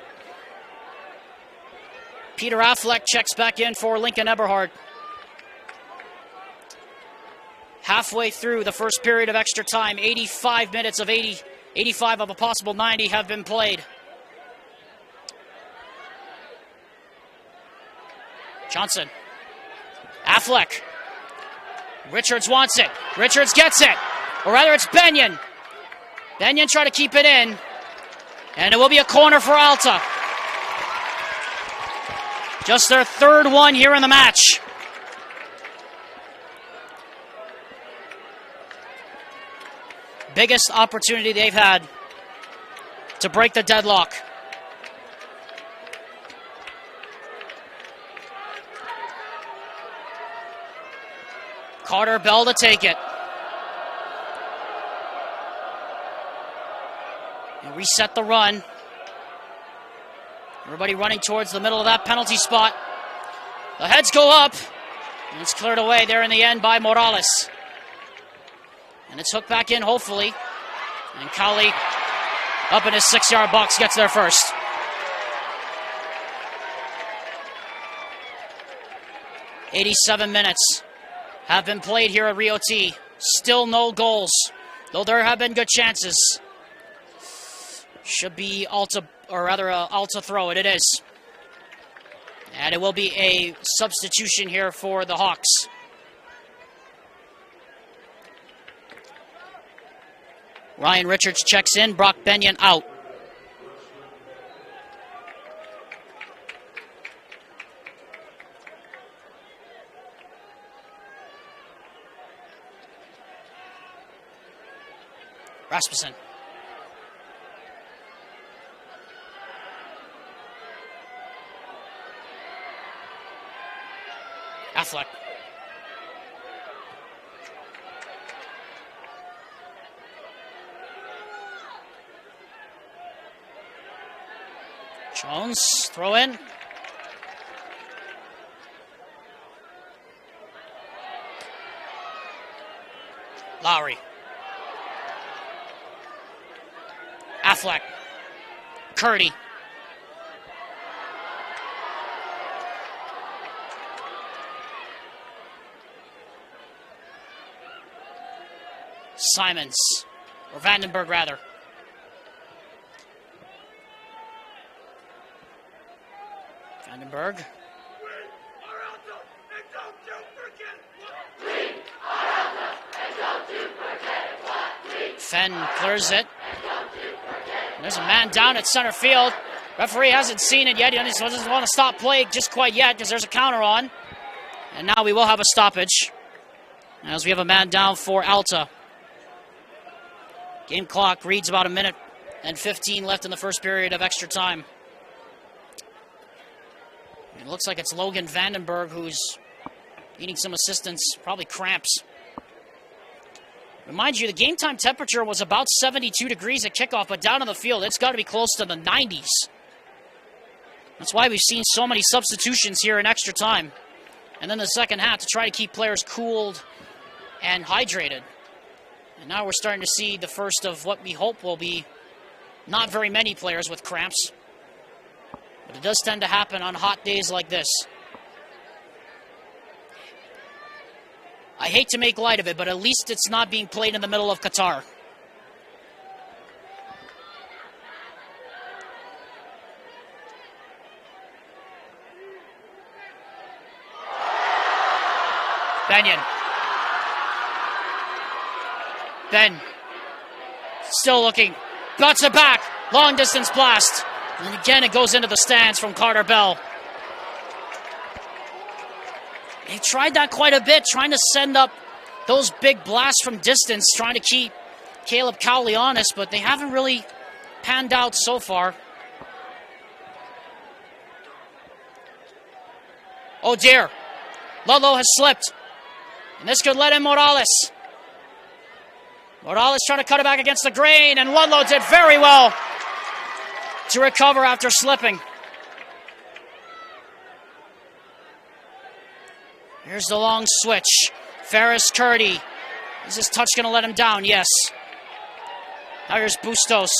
Speaker 1: Peter Affleck checks back in for Lincoln Eberhard. Halfway through the first period of extra time, 85 minutes of 85 of a possible 90 have been played. Johnson. Affleck. Richards wants it. Richards gets it. Or rather, it's Benyon. Benyon trying to keep it in. And it will be a corner for Alta. Just their third one here in the match. Biggest opportunity they've had to break the deadlock. Carter Bell to take it. And reset the run. Everybody running towards the middle of that penalty spot. The heads go up. And it's cleared away there in the end by Morales. And it's hooked back in, hopefully. And Cowley, up in his 6-yard box, gets there first. "87 minutes have been played here at Rio T. Still no goals, though there have been good chances. Should be Alta, or rather a Alta throw, and it is. And it will be a substitution here for the Hawks. Ryan Richards checks in, Brock Benyon out. Rasmussen. Affleck. Jones, throw in. Lowry. Affleck. Curdy. Simons. Or Vandenberg, rather. Vandenberg. Fenn clears it. There's a man down at center field. Referee hasn't seen it yet. He doesn't want to stop play just quite yet because there's a counter on. And now we will have a stoppage as we have a man down for Alta. Game clock reads about 1 minute and 15 left in the first period of extra time. It looks like it's Logan Vandenberg who's needing some assistance, probably cramps. Remind you, the game time temperature was about 72 degrees at kickoff, but down on the field, it's got to be close to the 90s. That's why we've seen so many substitutions here in extra time. And then the second half to try to keep players cooled and hydrated. And now we're starting to see the first of what we hope will be not very many players with cramps. But it does tend to happen on hot days like this. I hate to make light of it, but at least it's not being played in the middle of Qatar. Benyon. Ben. Still looking. Butts it back. Long distance blast. And again, it goes into the stands from Carter Bell. They tried that quite a bit, trying to send up those big blasts from distance, trying to keep Caleb Cowley honest, but they haven't really panned out so far. Oh dear. Ludlow has slipped. And this could let in Morales. Morales trying to cut it back against the grain, and Ludlow did very well to recover after slipping. Here's the long switch. Ferris Curdy. Is this touch going to let him down? Yes. Now here's Bustos.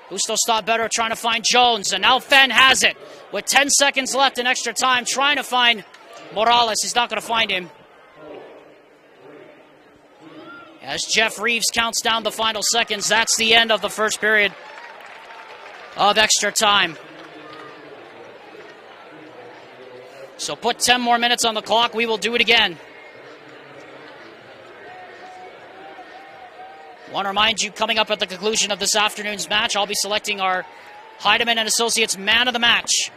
Speaker 1: Bustos thought better, trying to find Jones. And now Fenn has it. With 10 seconds left in extra time, trying to find Morales. He's not going to find him. As Jeff Reeves counts down the final seconds, that's the end of the first period of extra time. So put 10 more minutes on the clock. We will do it again. Want to remind you, coming up at the conclusion of this afternoon's match, I'll be selecting our Heidemann and Associates Man of the Match.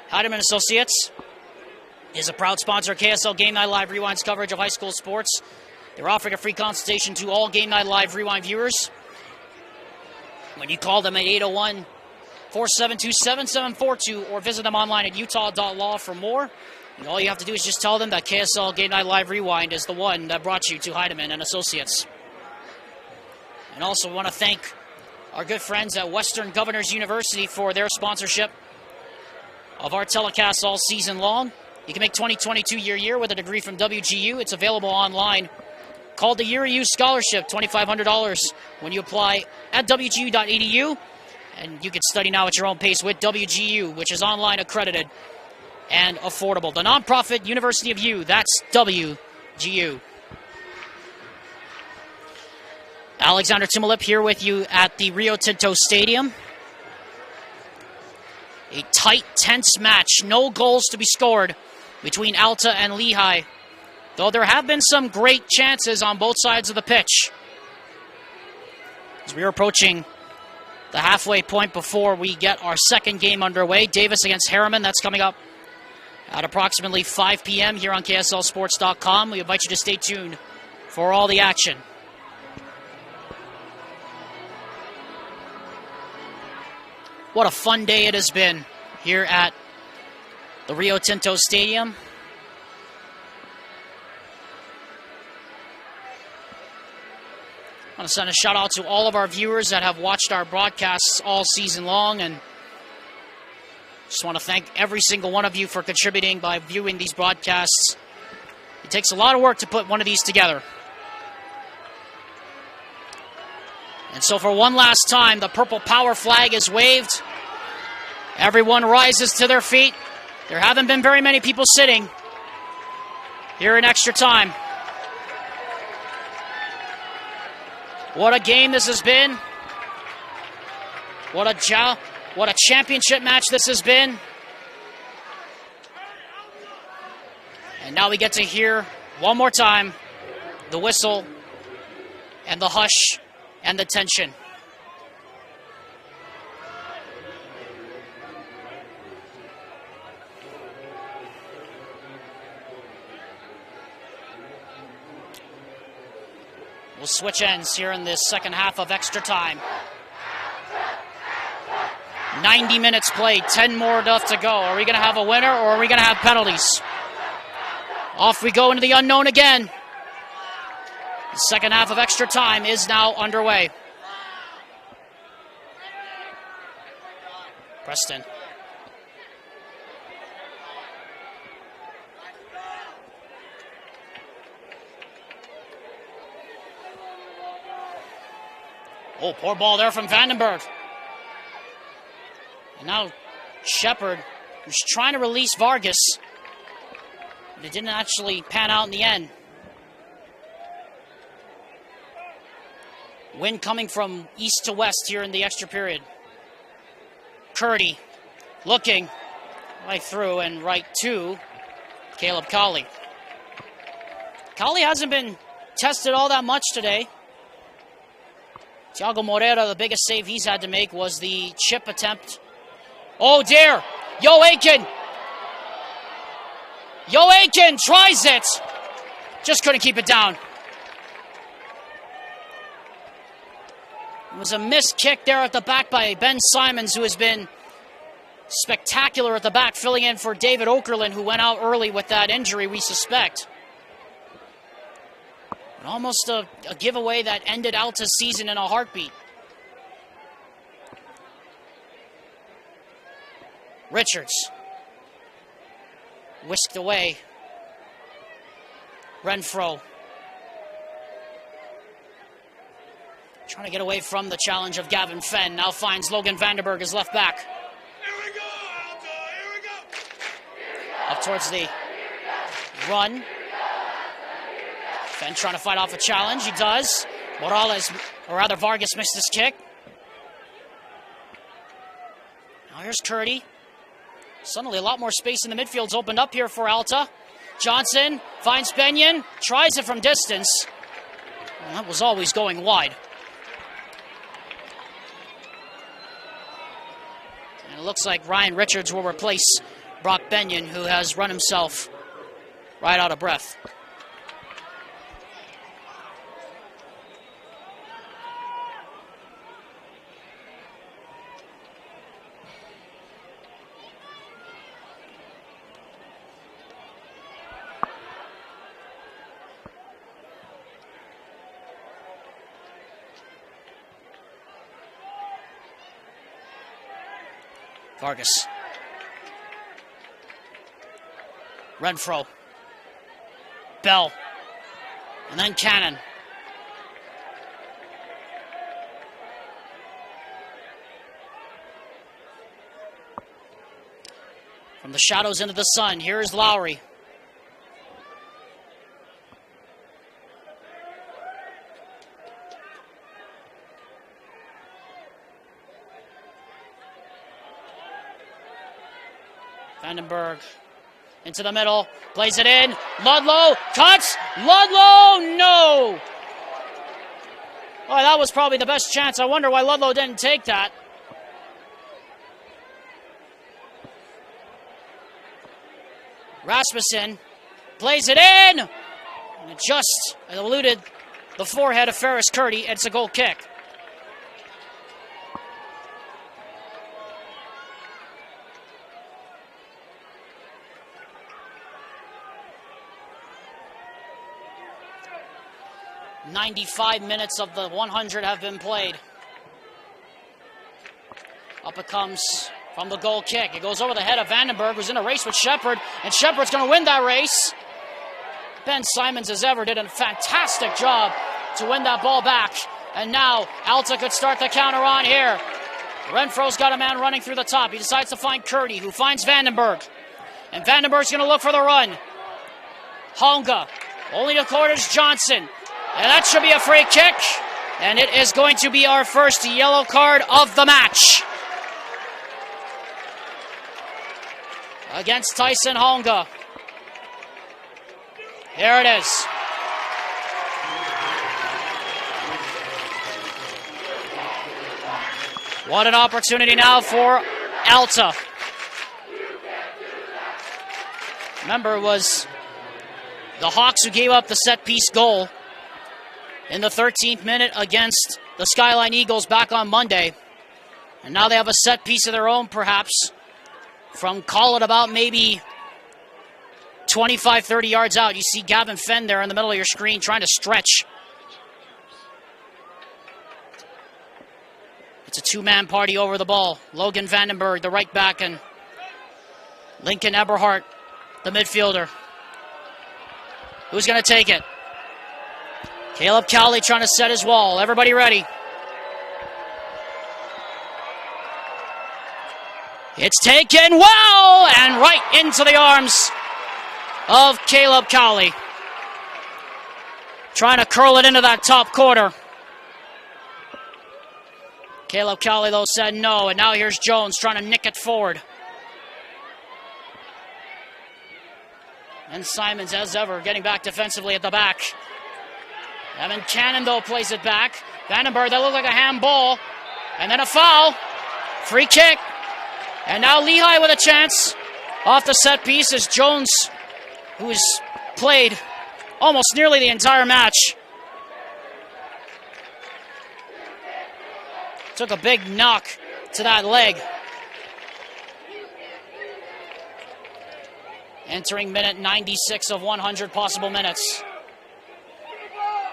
Speaker 1: Heidemann Associates is a proud sponsor of KSL Game Night Live Rewind's coverage of high school sports. They're offering a free consultation to all Game Night Live Rewind viewers when you call them at 801-472-7742 or visit them online at utah.law for more. And all you have to do is just tell them that KSL Game Night Live Rewind is the one that brought you to Heidemann and Associates. And also want to thank our good friends at Western Governors University for their sponsorship of our telecasts all season long. You can make 2022 your year with a degree from WGU. It's available online. Called the Year of You Scholarship, $2,500 when you apply at wgu.edu. And you can study now at your own pace with WGU, which is online accredited and affordable. The nonprofit University of You, that's WGU. Alexander Timolip here with you at the Rio Tinto Stadium. A tight, tense match. No goals to be scored between Alta and Lehi, though there have been some great chances on both sides of the pitch. As we are approaching the halfway point before we get our second game underway, Davis against Harriman, that's coming up at approximately 5 p.m. here on KSLSports.com. We invite you to stay tuned for all the action. What a fun day it has been here at the Rio Tinto Stadium. I want to send a shout out to all of our viewers that have watched our broadcasts all season long, and just want to thank every single one of you for contributing by viewing these broadcasts. It takes a lot of work to put one of these together. And so for one last time, the purple power flag is waved. Everyone rises to their feet. There haven't been very many people sitting here in extra time. What a game this has been. What a championship match this has been. And now we get to hear one more time the whistle and the hush and the tension. We'll switch ends here in this second half of extra time. 90 minutes played, 10 more left to go. Are we going to have a winner or are we going to have penalties? Off we go into the unknown again. The second half of extra time is now underway. Preston. Oh, poor ball there from Vandenberg. And now Shepard, who's trying to release Vargas. But it didn't actually pan out in the end. Wind coming from east to west here in the extra period. Curdy looking right through and right to Caleb Colley. Colley hasn't been tested all that much today. Thiago Moreira, the biggest save he's had to make was the chip attempt. Oh dear! Yo Aiken! Yo Aiken tries it! Just couldn't keep it down. It was a missed kick there at the back by Ben Simons, who has been spectacular at the back, filling in for David Okerlund, who went out early with that injury, we suspect. But almost a giveaway that ended Alta's season in a heartbeat. Richards. Whisked away. Renfro. Trying to get away from the challenge of Gavin Fenn. Now finds Logan Vandenberg as left back.
Speaker 9: Here we go, Alta. Here we go.
Speaker 1: Up towards the run. Fenn trying to fight off a challenge. He does. Morales, or rather Vargas, missed his kick. Now here's Curdy. Suddenly a lot more space in the midfield's opened up here for Alta. Johnson finds Benyon. Tries it from distance. Well, that was always going wide. And it looks like Ryan Richards will replace Brock Benyon, who has run himself right out of breath. Vargas. Renfro. Bell. And then Cannon. From the shadows into the sun, here's Lowry. Vandenberg into the middle, plays it in. Ludlow cuts. Ludlow, no. Oh, that was probably the best chance. I wonder why Ludlow didn't take that. Rasmussen plays it in. And it just eluded the forehead of Ferris Curdy. It's a goal kick. "95 minutes of the 100 have been played." Up it comes from the goal kick. It goes over the head of Vandenberg, who's in a race with Shepard, and Shepard's going to win that race. Ben Simons, as ever, did a fantastic job to win that ball back. And now Alta could start the counter on here. Renfro's got a man running through the top. He decides to find Curdy, who finds Vandenberg. And Vandenberg's going to look for the run. Honga, only to quarters Johnson. And that should be a free kick. And it is going to be our first yellow card of the match. Against Tyson Honga. Here it is. What an opportunity now for Alta. Remember, it was the Hawks who gave up the set-piece goal in the 13th minute against the Skyline Eagles back on Monday. And now they have a set piece of their own, perhaps, from call it about maybe 25, 30 yards out. You see Gavin Fenn there in the middle of your screen trying to stretch. It's a two-man party over the ball. Logan Vandenberg, the right back, and Lincoln Eberhardt, the midfielder. Who's going to take it? Caleb Cowley trying to set his wall. Everybody ready. It's taken well and right into the arms of Caleb Cowley. Trying to curl it into that top corner. Caleb Cowley, though, said no, and now here's Jones trying to nick it forward. And Simons, as ever, getting back defensively at the back. Evan Cannon, though, plays it back. Vandenberg, that looked like a handball. And then a foul. Free kick. And now Lehi with a chance. Off the set piece is Jones, who has played almost nearly the entire match. Took a big knock to that leg. Entering minute 96 of 100 possible minutes.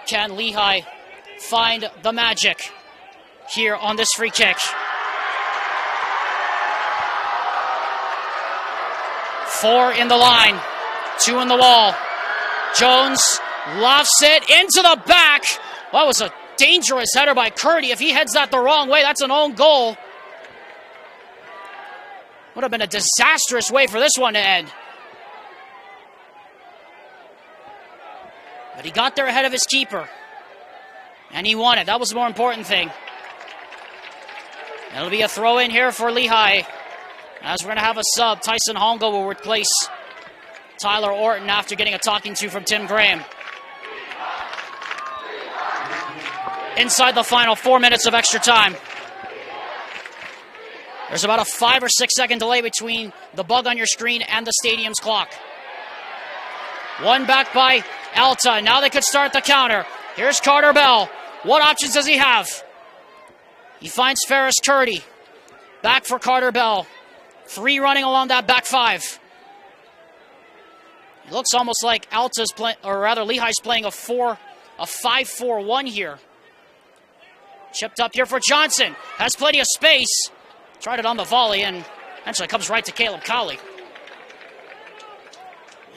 Speaker 1: Can Lehi find the magic here on this free kick? 4 in the line, 2 in the wall. Jones lofts it into the back. That was a dangerous header by Curdy. If he heads that the wrong way, that's an own goal. Would have been a disastrous way for this one to end. But he got there ahead of his keeper. And he won it. That was the more important thing. It'll be a throw in here for Lehi. As we're going to have a sub, Tyson Hongo will replace Tyler Orton after getting a talking to from Tim Graham. Inside the final 4 minutes of extra time. There's about a 5 or 6 second delay between the bug on your screen and the stadium's clock. One back by Alta. Now they could start the counter. Here's Carter Bell. What options does he have? He finds Ferris Curdy. Back for Carter Bell. 3 running along that back 5. It looks almost like Alta's playing, or rather Lehi's playing a 5-4-1 here. Chipped up here for Johnson. Has plenty of space. Tried it on the volley and eventually comes right to Caleb Cowley.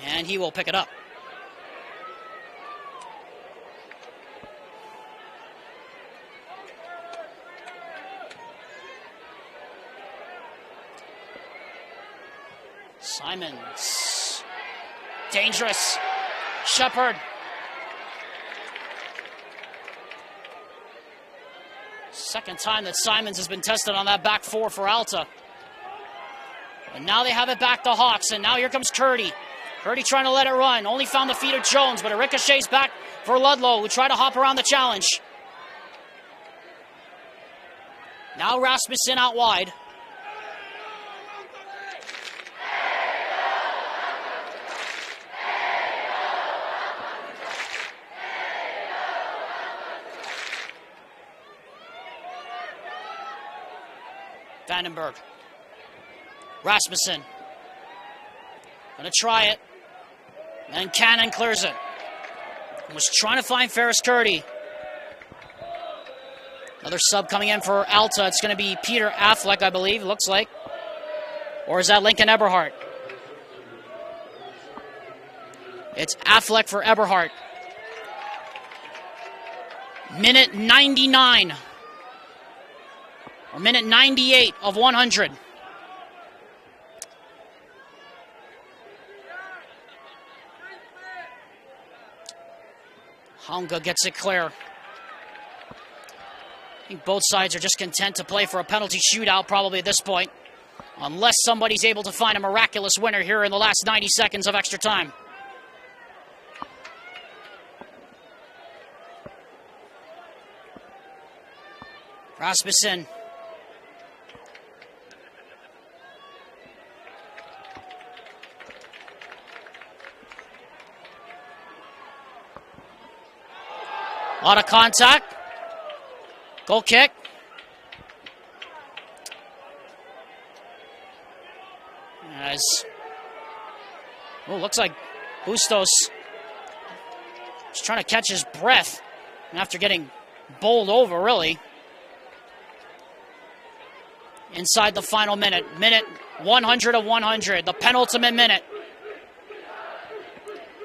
Speaker 1: And he will pick it up. Simons. Dangerous. Shepard. Second time that Simons has been tested on that back 4 for Alta. And now they have it back to Hawks, and now here comes Curdy. Curdy trying to let it run. Only found the feet of Jones, but it ricochets back for Ludlow, who tried to hop around the challenge. Now Rasmussen out wide. Vandenberg. Rasmussen. Gonna try it. And Cannon clears it. Was trying to find Ferris Curdy. Another sub coming in for Alta. It's gonna be Peter Affleck, I believe, it looks like. Or is that Lincoln Eberhardt? It's Affleck for Eberhardt. Minute 99. Or minute 98 of 100. Honga gets it clear. I think both sides are just content to play for a penalty shootout probably at this point. Unless somebody's able to find a miraculous winner here in the last 90 seconds of extra time. Rasmussen. A lot of contact. Goal kick. As looks like Bustos is trying to catch his breath after getting bowled over, really. Inside the final minute. Minute 100 of 100. The penultimate minute.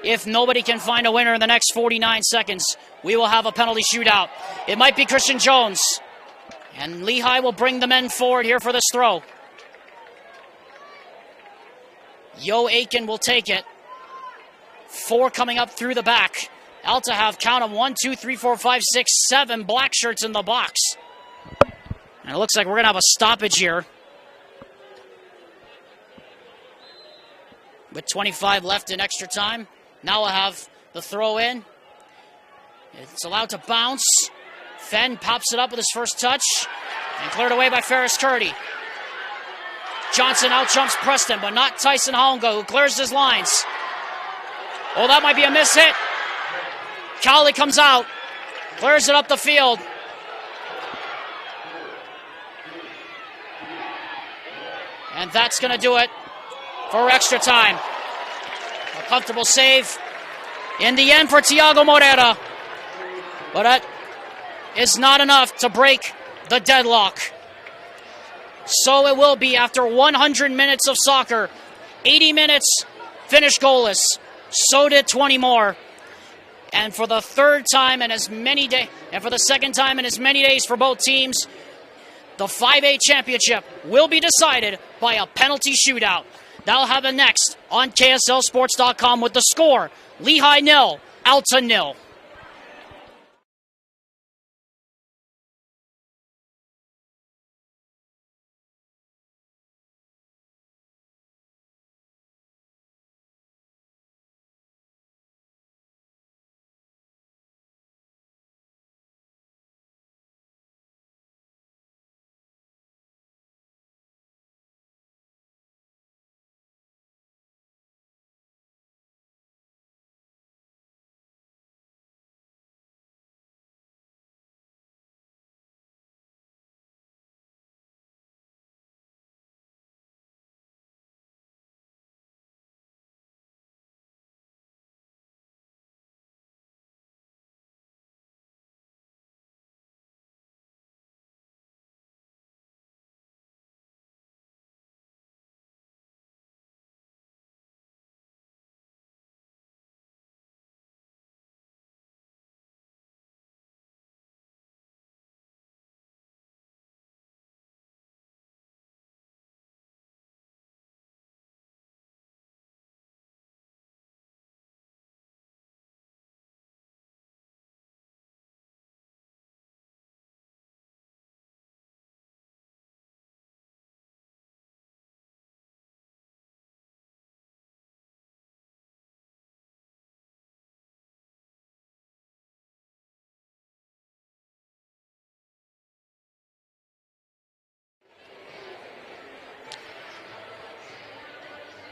Speaker 1: If nobody can find a winner in the next 49 seconds, we will have a penalty shootout. It might be Christian Jones. And Lehi will bring the men forward here for this throw. Yo Aiken will take it. 4 coming up through the back. Alta have, count them, 1, 2, 3, 4, 5, 6, 7 black shirts in the box. And it looks like we're going to have a stoppage here. With 25 left in extra time. Now we'll have the throw in. It's allowed to bounce. Fenn pops it up with his first touch. And cleared away by Ferris Curdy. Johnson out-jumps Preston, but not Tyson Hongo, who clears his lines. Oh, that might be a miss hit. Cowley comes out. Clears it up the field. And that's going to do it for extra time. A comfortable save in the end for Thiago Moreira. But that is not enough to break the deadlock. So it will be after 100 minutes of soccer. 80 minutes, finished goalless. So did 20 more. And for the third time in as many days, and for the second time in as many days for both teams, the 5A championship will be decided by a penalty shootout. That'll happen next on KSLSports.com with the score: Lehi 0, Alta 0.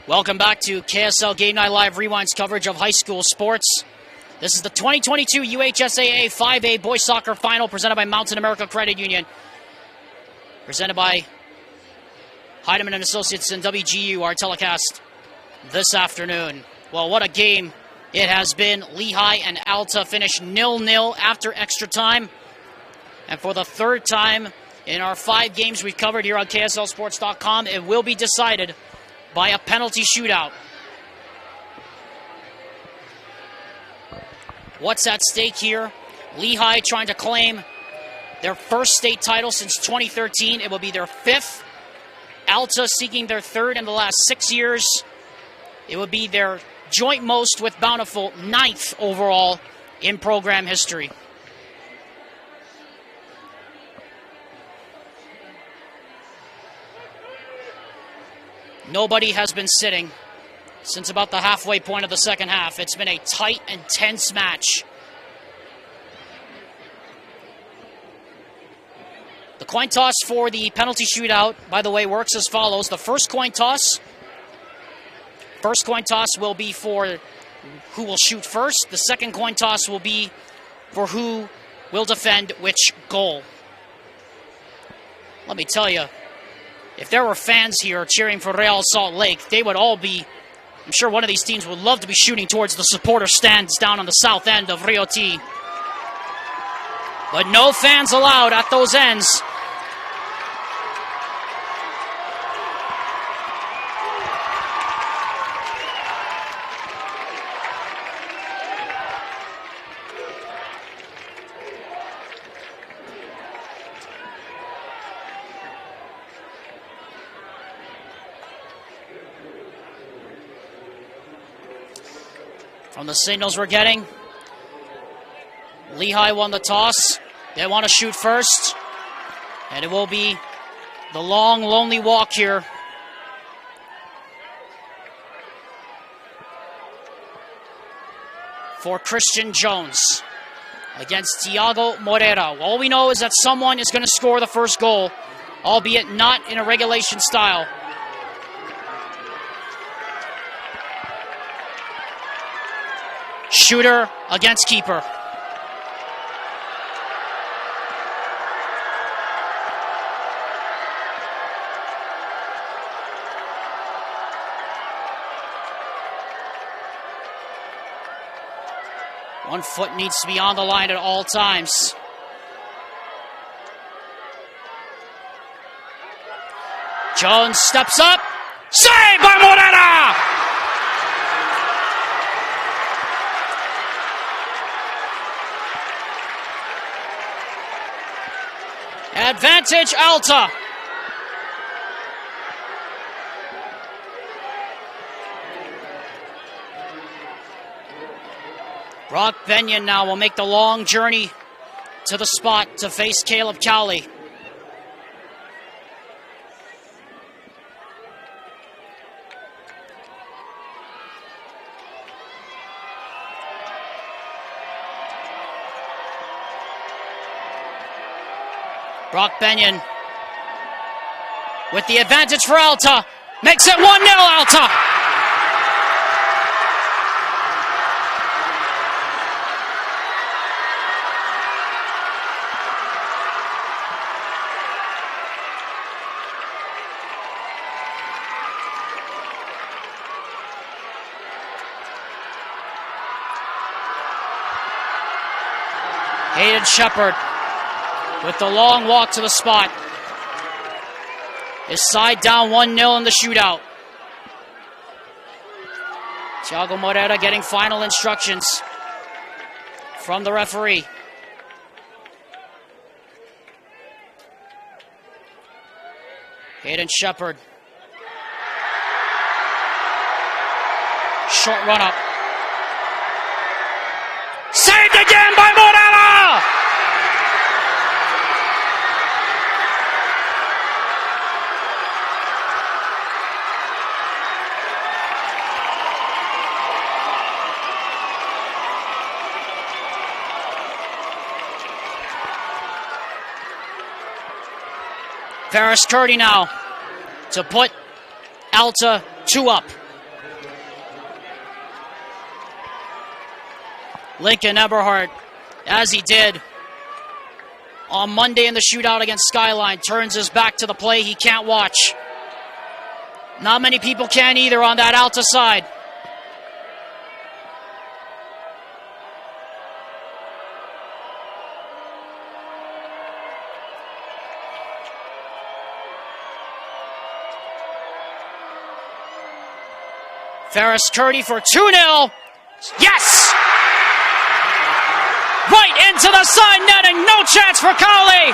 Speaker 1: Welcome back to KSL Game Night Live Rewind's coverage of high school sports. This is the 2022 UHSAA 5A Boys Soccer Final presented by Mountain America Credit Union. Presented by Heidemann & Associates and WGU, our telecast this afternoon. Well, what a game it has been. Lehi and Alta finished 0-0 after extra time. And for the third time in our 5 games we've covered here on KSLSports.com, it will be decided by a penalty shootout. What's at stake here? Lehi trying to claim their first state title since 2013. It will be their 5th. Alta seeking their 3rd in the last 6 years. It would be their joint most with Bountiful, 9th overall in program history. Nobody has been sitting since about the halfway point of the second half. It's been a tight and tense match. The coin toss for the penalty shootout, by the way, works as follows. The first coin toss will be for who will shoot first. The second coin toss will be for who will defend which goal. Let me tell you, if there were fans here cheering for Real Salt Lake, they would all be, I'm sure one of these teams would love to be shooting towards the supporter stands down on the south end of Rio T. But no fans allowed at those ends. From the signals we're getting, Lehi won the toss. They want to shoot first. And it will be the long, lonely walk here. For Christian Jones against Tiago Moreira. All we know is that someone is going to score the first goal, albeit not in a regulation style. Shooter against keeper. One foot needs to be on the line at all times. Jones steps up. Saved by Moreira! Advantage Alta. Brock Benyon now will make the long journey to the spot to face Caleb Cowley. Brock Benyon with the advantage for Alta. Makes it 1-0 Alta. Hayden Shepard with the long walk to the spot. His side down 1-0 in the shootout. Thiago Moreira getting final instructions from the referee. Hayden Shepard. Short run up. Saved again by Moreira! Ferris Curdy now to put Alta 2 up. Lincoln Eberhardt, as he did on Monday in the shootout against Skyline, turns his back to the play. He can't watch. Not many people can either on that Alta side. Ferris Curdy for 2-0. Yes! Right into the side netting. No chance for Cowley.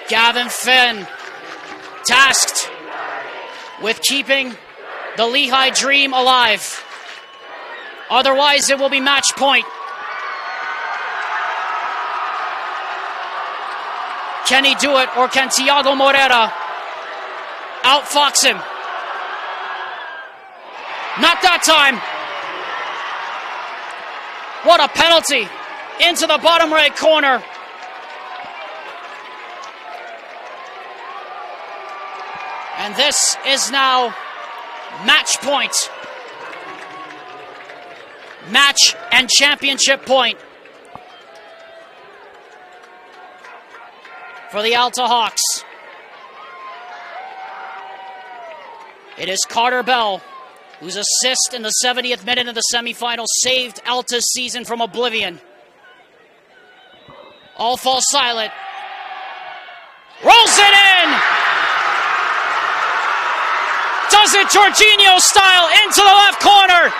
Speaker 1: Gavin Finn tasked with keeping the Lehi dream alive. Otherwise, it will be match point. Can he do it, or can Thiago Moreira outfox him? Not that time. What a penalty. Into the bottom right corner. And this is now match point. Match and championship point for the Alta Hawks. It is Carter Bell, whose assist in the 70th minute of the semifinals saved Alta's season from oblivion. All fall silent. Rolls it in! Does it Jorginho style into the left corner.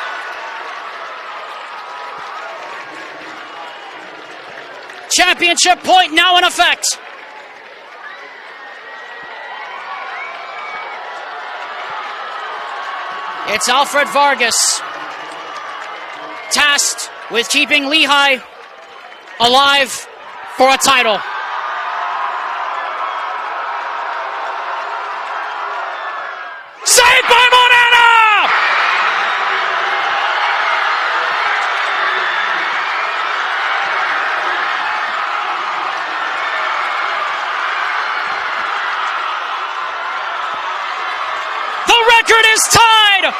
Speaker 1: Championship point now in effect. It's Alfred Vargas, tasked with keeping Lehi alive for a title. Saved by Moreira! The record is tied!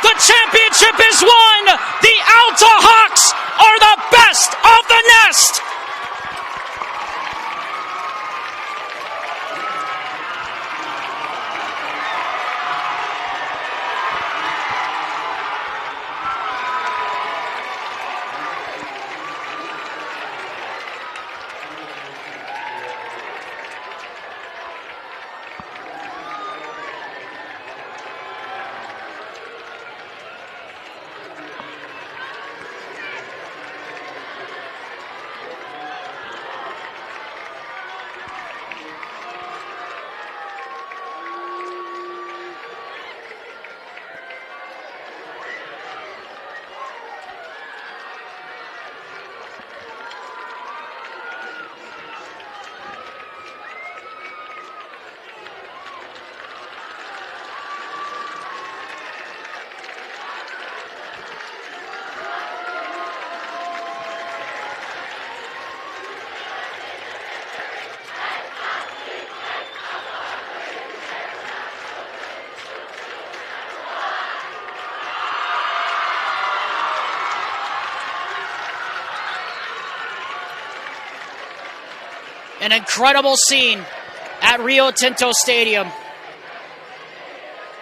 Speaker 1: The championship is won! The Alta Hawks are the best of the nest! An incredible scene at Rio Tinto Stadium.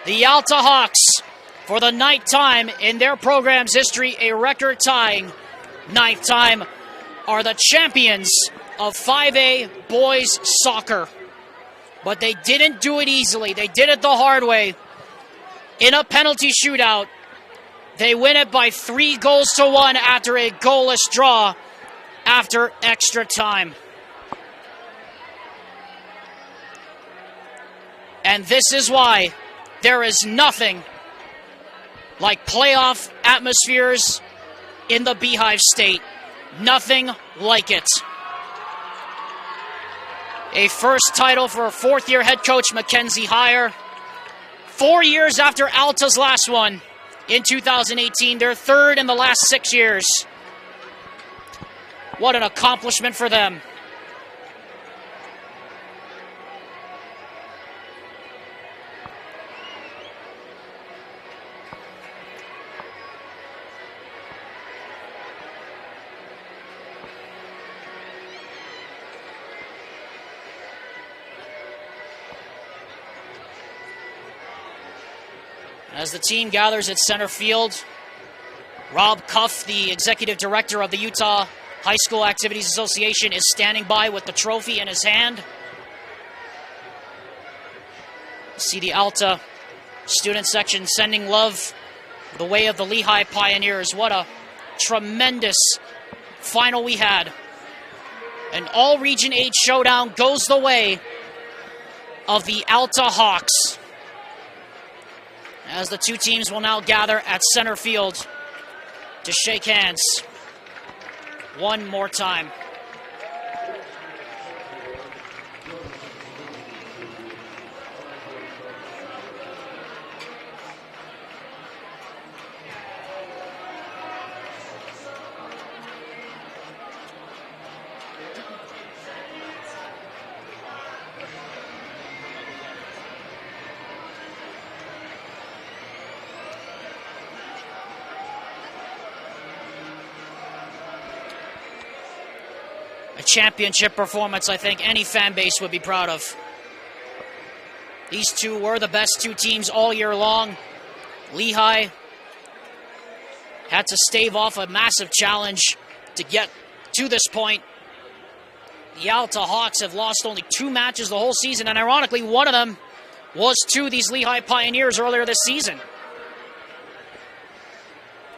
Speaker 1: The Alta Hawks, for the 9th time in their program's history, a record-tying 9th time, are the champions of 5A boys soccer. But they didn't do it easily. They did it the hard way. In a penalty shootout, they win it by 3-1 after a goalless draw after extra time. And this is why there is nothing like playoff atmospheres in the Beehive State. Nothing like it. A first title for fourth-year head coach Mackenzie Heyer. 4 years after Alta's last one in 2018. Their third in the last 6 years. What an accomplishment for them. As the team gathers at center field, Rob Cuff, the executive director of the Utah High School Activities Association, is standing by with the trophy in his hand. You see the Alta student section sending love the way of the Lehi Pioneers. What a tremendous final we had. An all-Region 8 showdown goes the way of the Alta Hawks, as the two teams will now gather at center field to shake hands one more time. A championship performance I think any fan base would be proud of. These two were the best two teams all year long. Lehi had to stave off a massive challenge to get to this point. The Alta Hawks have lost only 2 matches the whole season, and ironically, one of them was to these Lehi Pioneers earlier this season.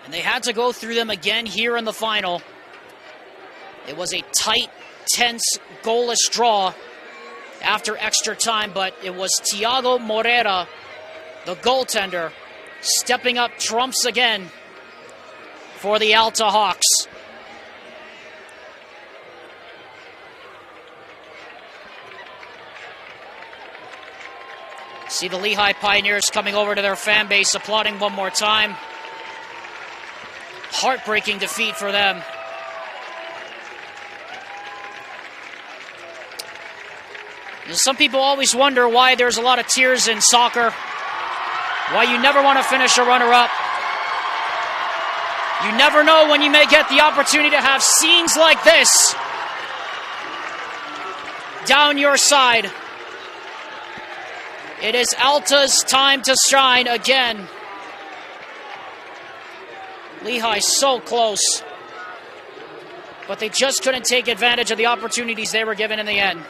Speaker 1: And they had to go through them again here in the final. It was a tight, tense, goalless draw after extra time, but it was Tiago Morera, the goaltender, stepping up trumps again for the Alta Hawks. See the Lehi Pioneers coming over to their fan base, applauding one more time. Heartbreaking defeat for them. Some people always wonder why there's a lot of tears in soccer, why you never want to finish a runner-up. You never know when you may get the opportunity to have scenes like this down your side. It is Alta's time to shine again. Lehi so close, but they just couldn't take advantage of the opportunities they were given in the end.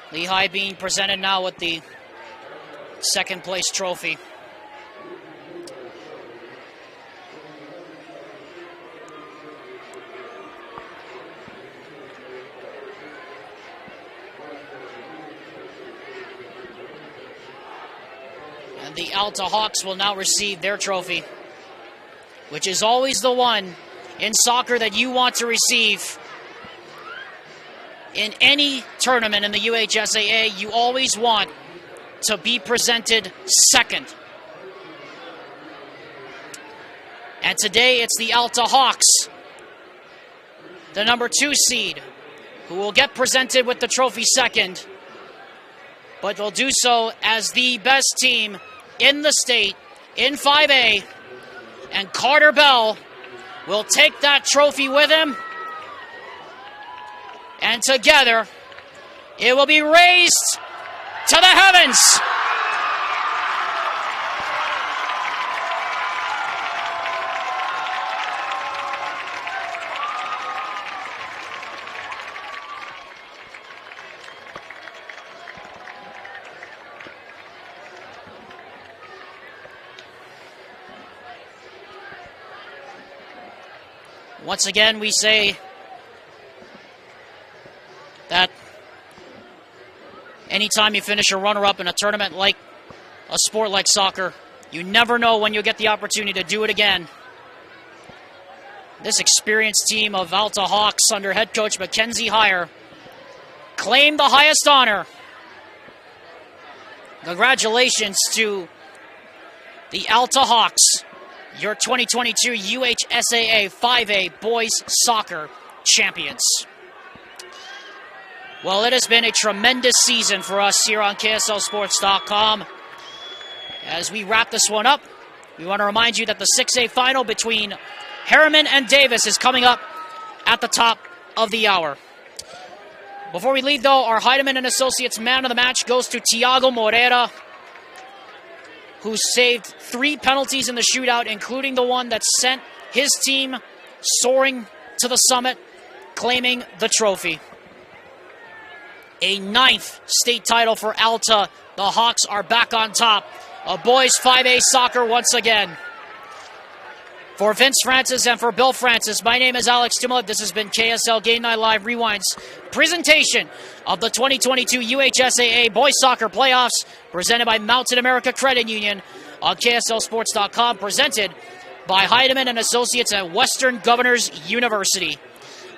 Speaker 1: Lehi being presented now with the second place trophy. And the Alta Hawks will now receive their trophy, which is always the one in soccer that you want to receive. In any tournament in the UHSAA, you always want to be presented second. And today it's the Alta Hawks, the number 2 seed, who will get presented with the trophy second, but they'll do so as the best team in the state in 5A, and Carter Bell will take that trophy with him, and together it will be raised to the heavens. Once again, we say that anytime you finish a runner-up in a tournament like a sport like soccer, you never know when you'll get the opportunity to do it again. This experienced team of Alta Hawks under head coach Mackenzie Heyer claimed the highest honor. Congratulations to the Alta Hawks, your 2022 UHSAA 5A Boys Soccer Champions. Well, it has been a tremendous season for us here on KSLSports.com. As we wrap this one up, we want to remind you that the 6A final between Harriman and Davis is coming up at the top of the hour. Before we leave, though, our Heidemann and Associates man of the match goes to Tiago Moreira, who saved 3 penalties in the shootout, including the one that sent his team soaring to the summit, claiming the trophy. A 9th state title for Alta. The Hawks are back on top of boys 5A soccer once again. For Vince Francis and for Bill Francis, my name is Alex Timolett. This has been KSL Game Night Live Rewind's presentation of the 2022 UHSAA Boys Soccer Playoffs, presented by Mountain America Credit Union on KSLSports.com, presented by Heidemann and Associates at Western Governors University.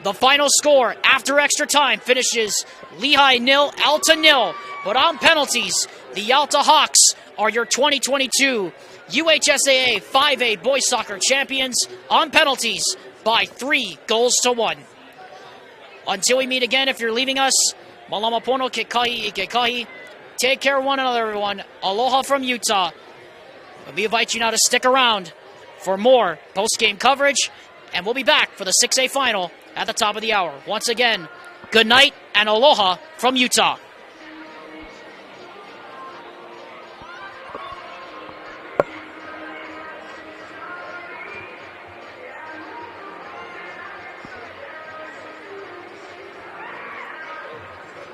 Speaker 1: The final score after extra time finishes Lehi 0, Alta 0, but on penalties, the Alta Hawks are your 2022 UHSAA 5A Boys Soccer Champions on penalties by 3-1. Until we meet again, if you're leaving us, malama pono ke kahi I ke kahi. Take care of one another, everyone. Aloha from Utah. We invite you now to stick around for more post-game coverage, and we'll be back for the 6A final at the top of the hour. Once again, good night and aloha from Utah.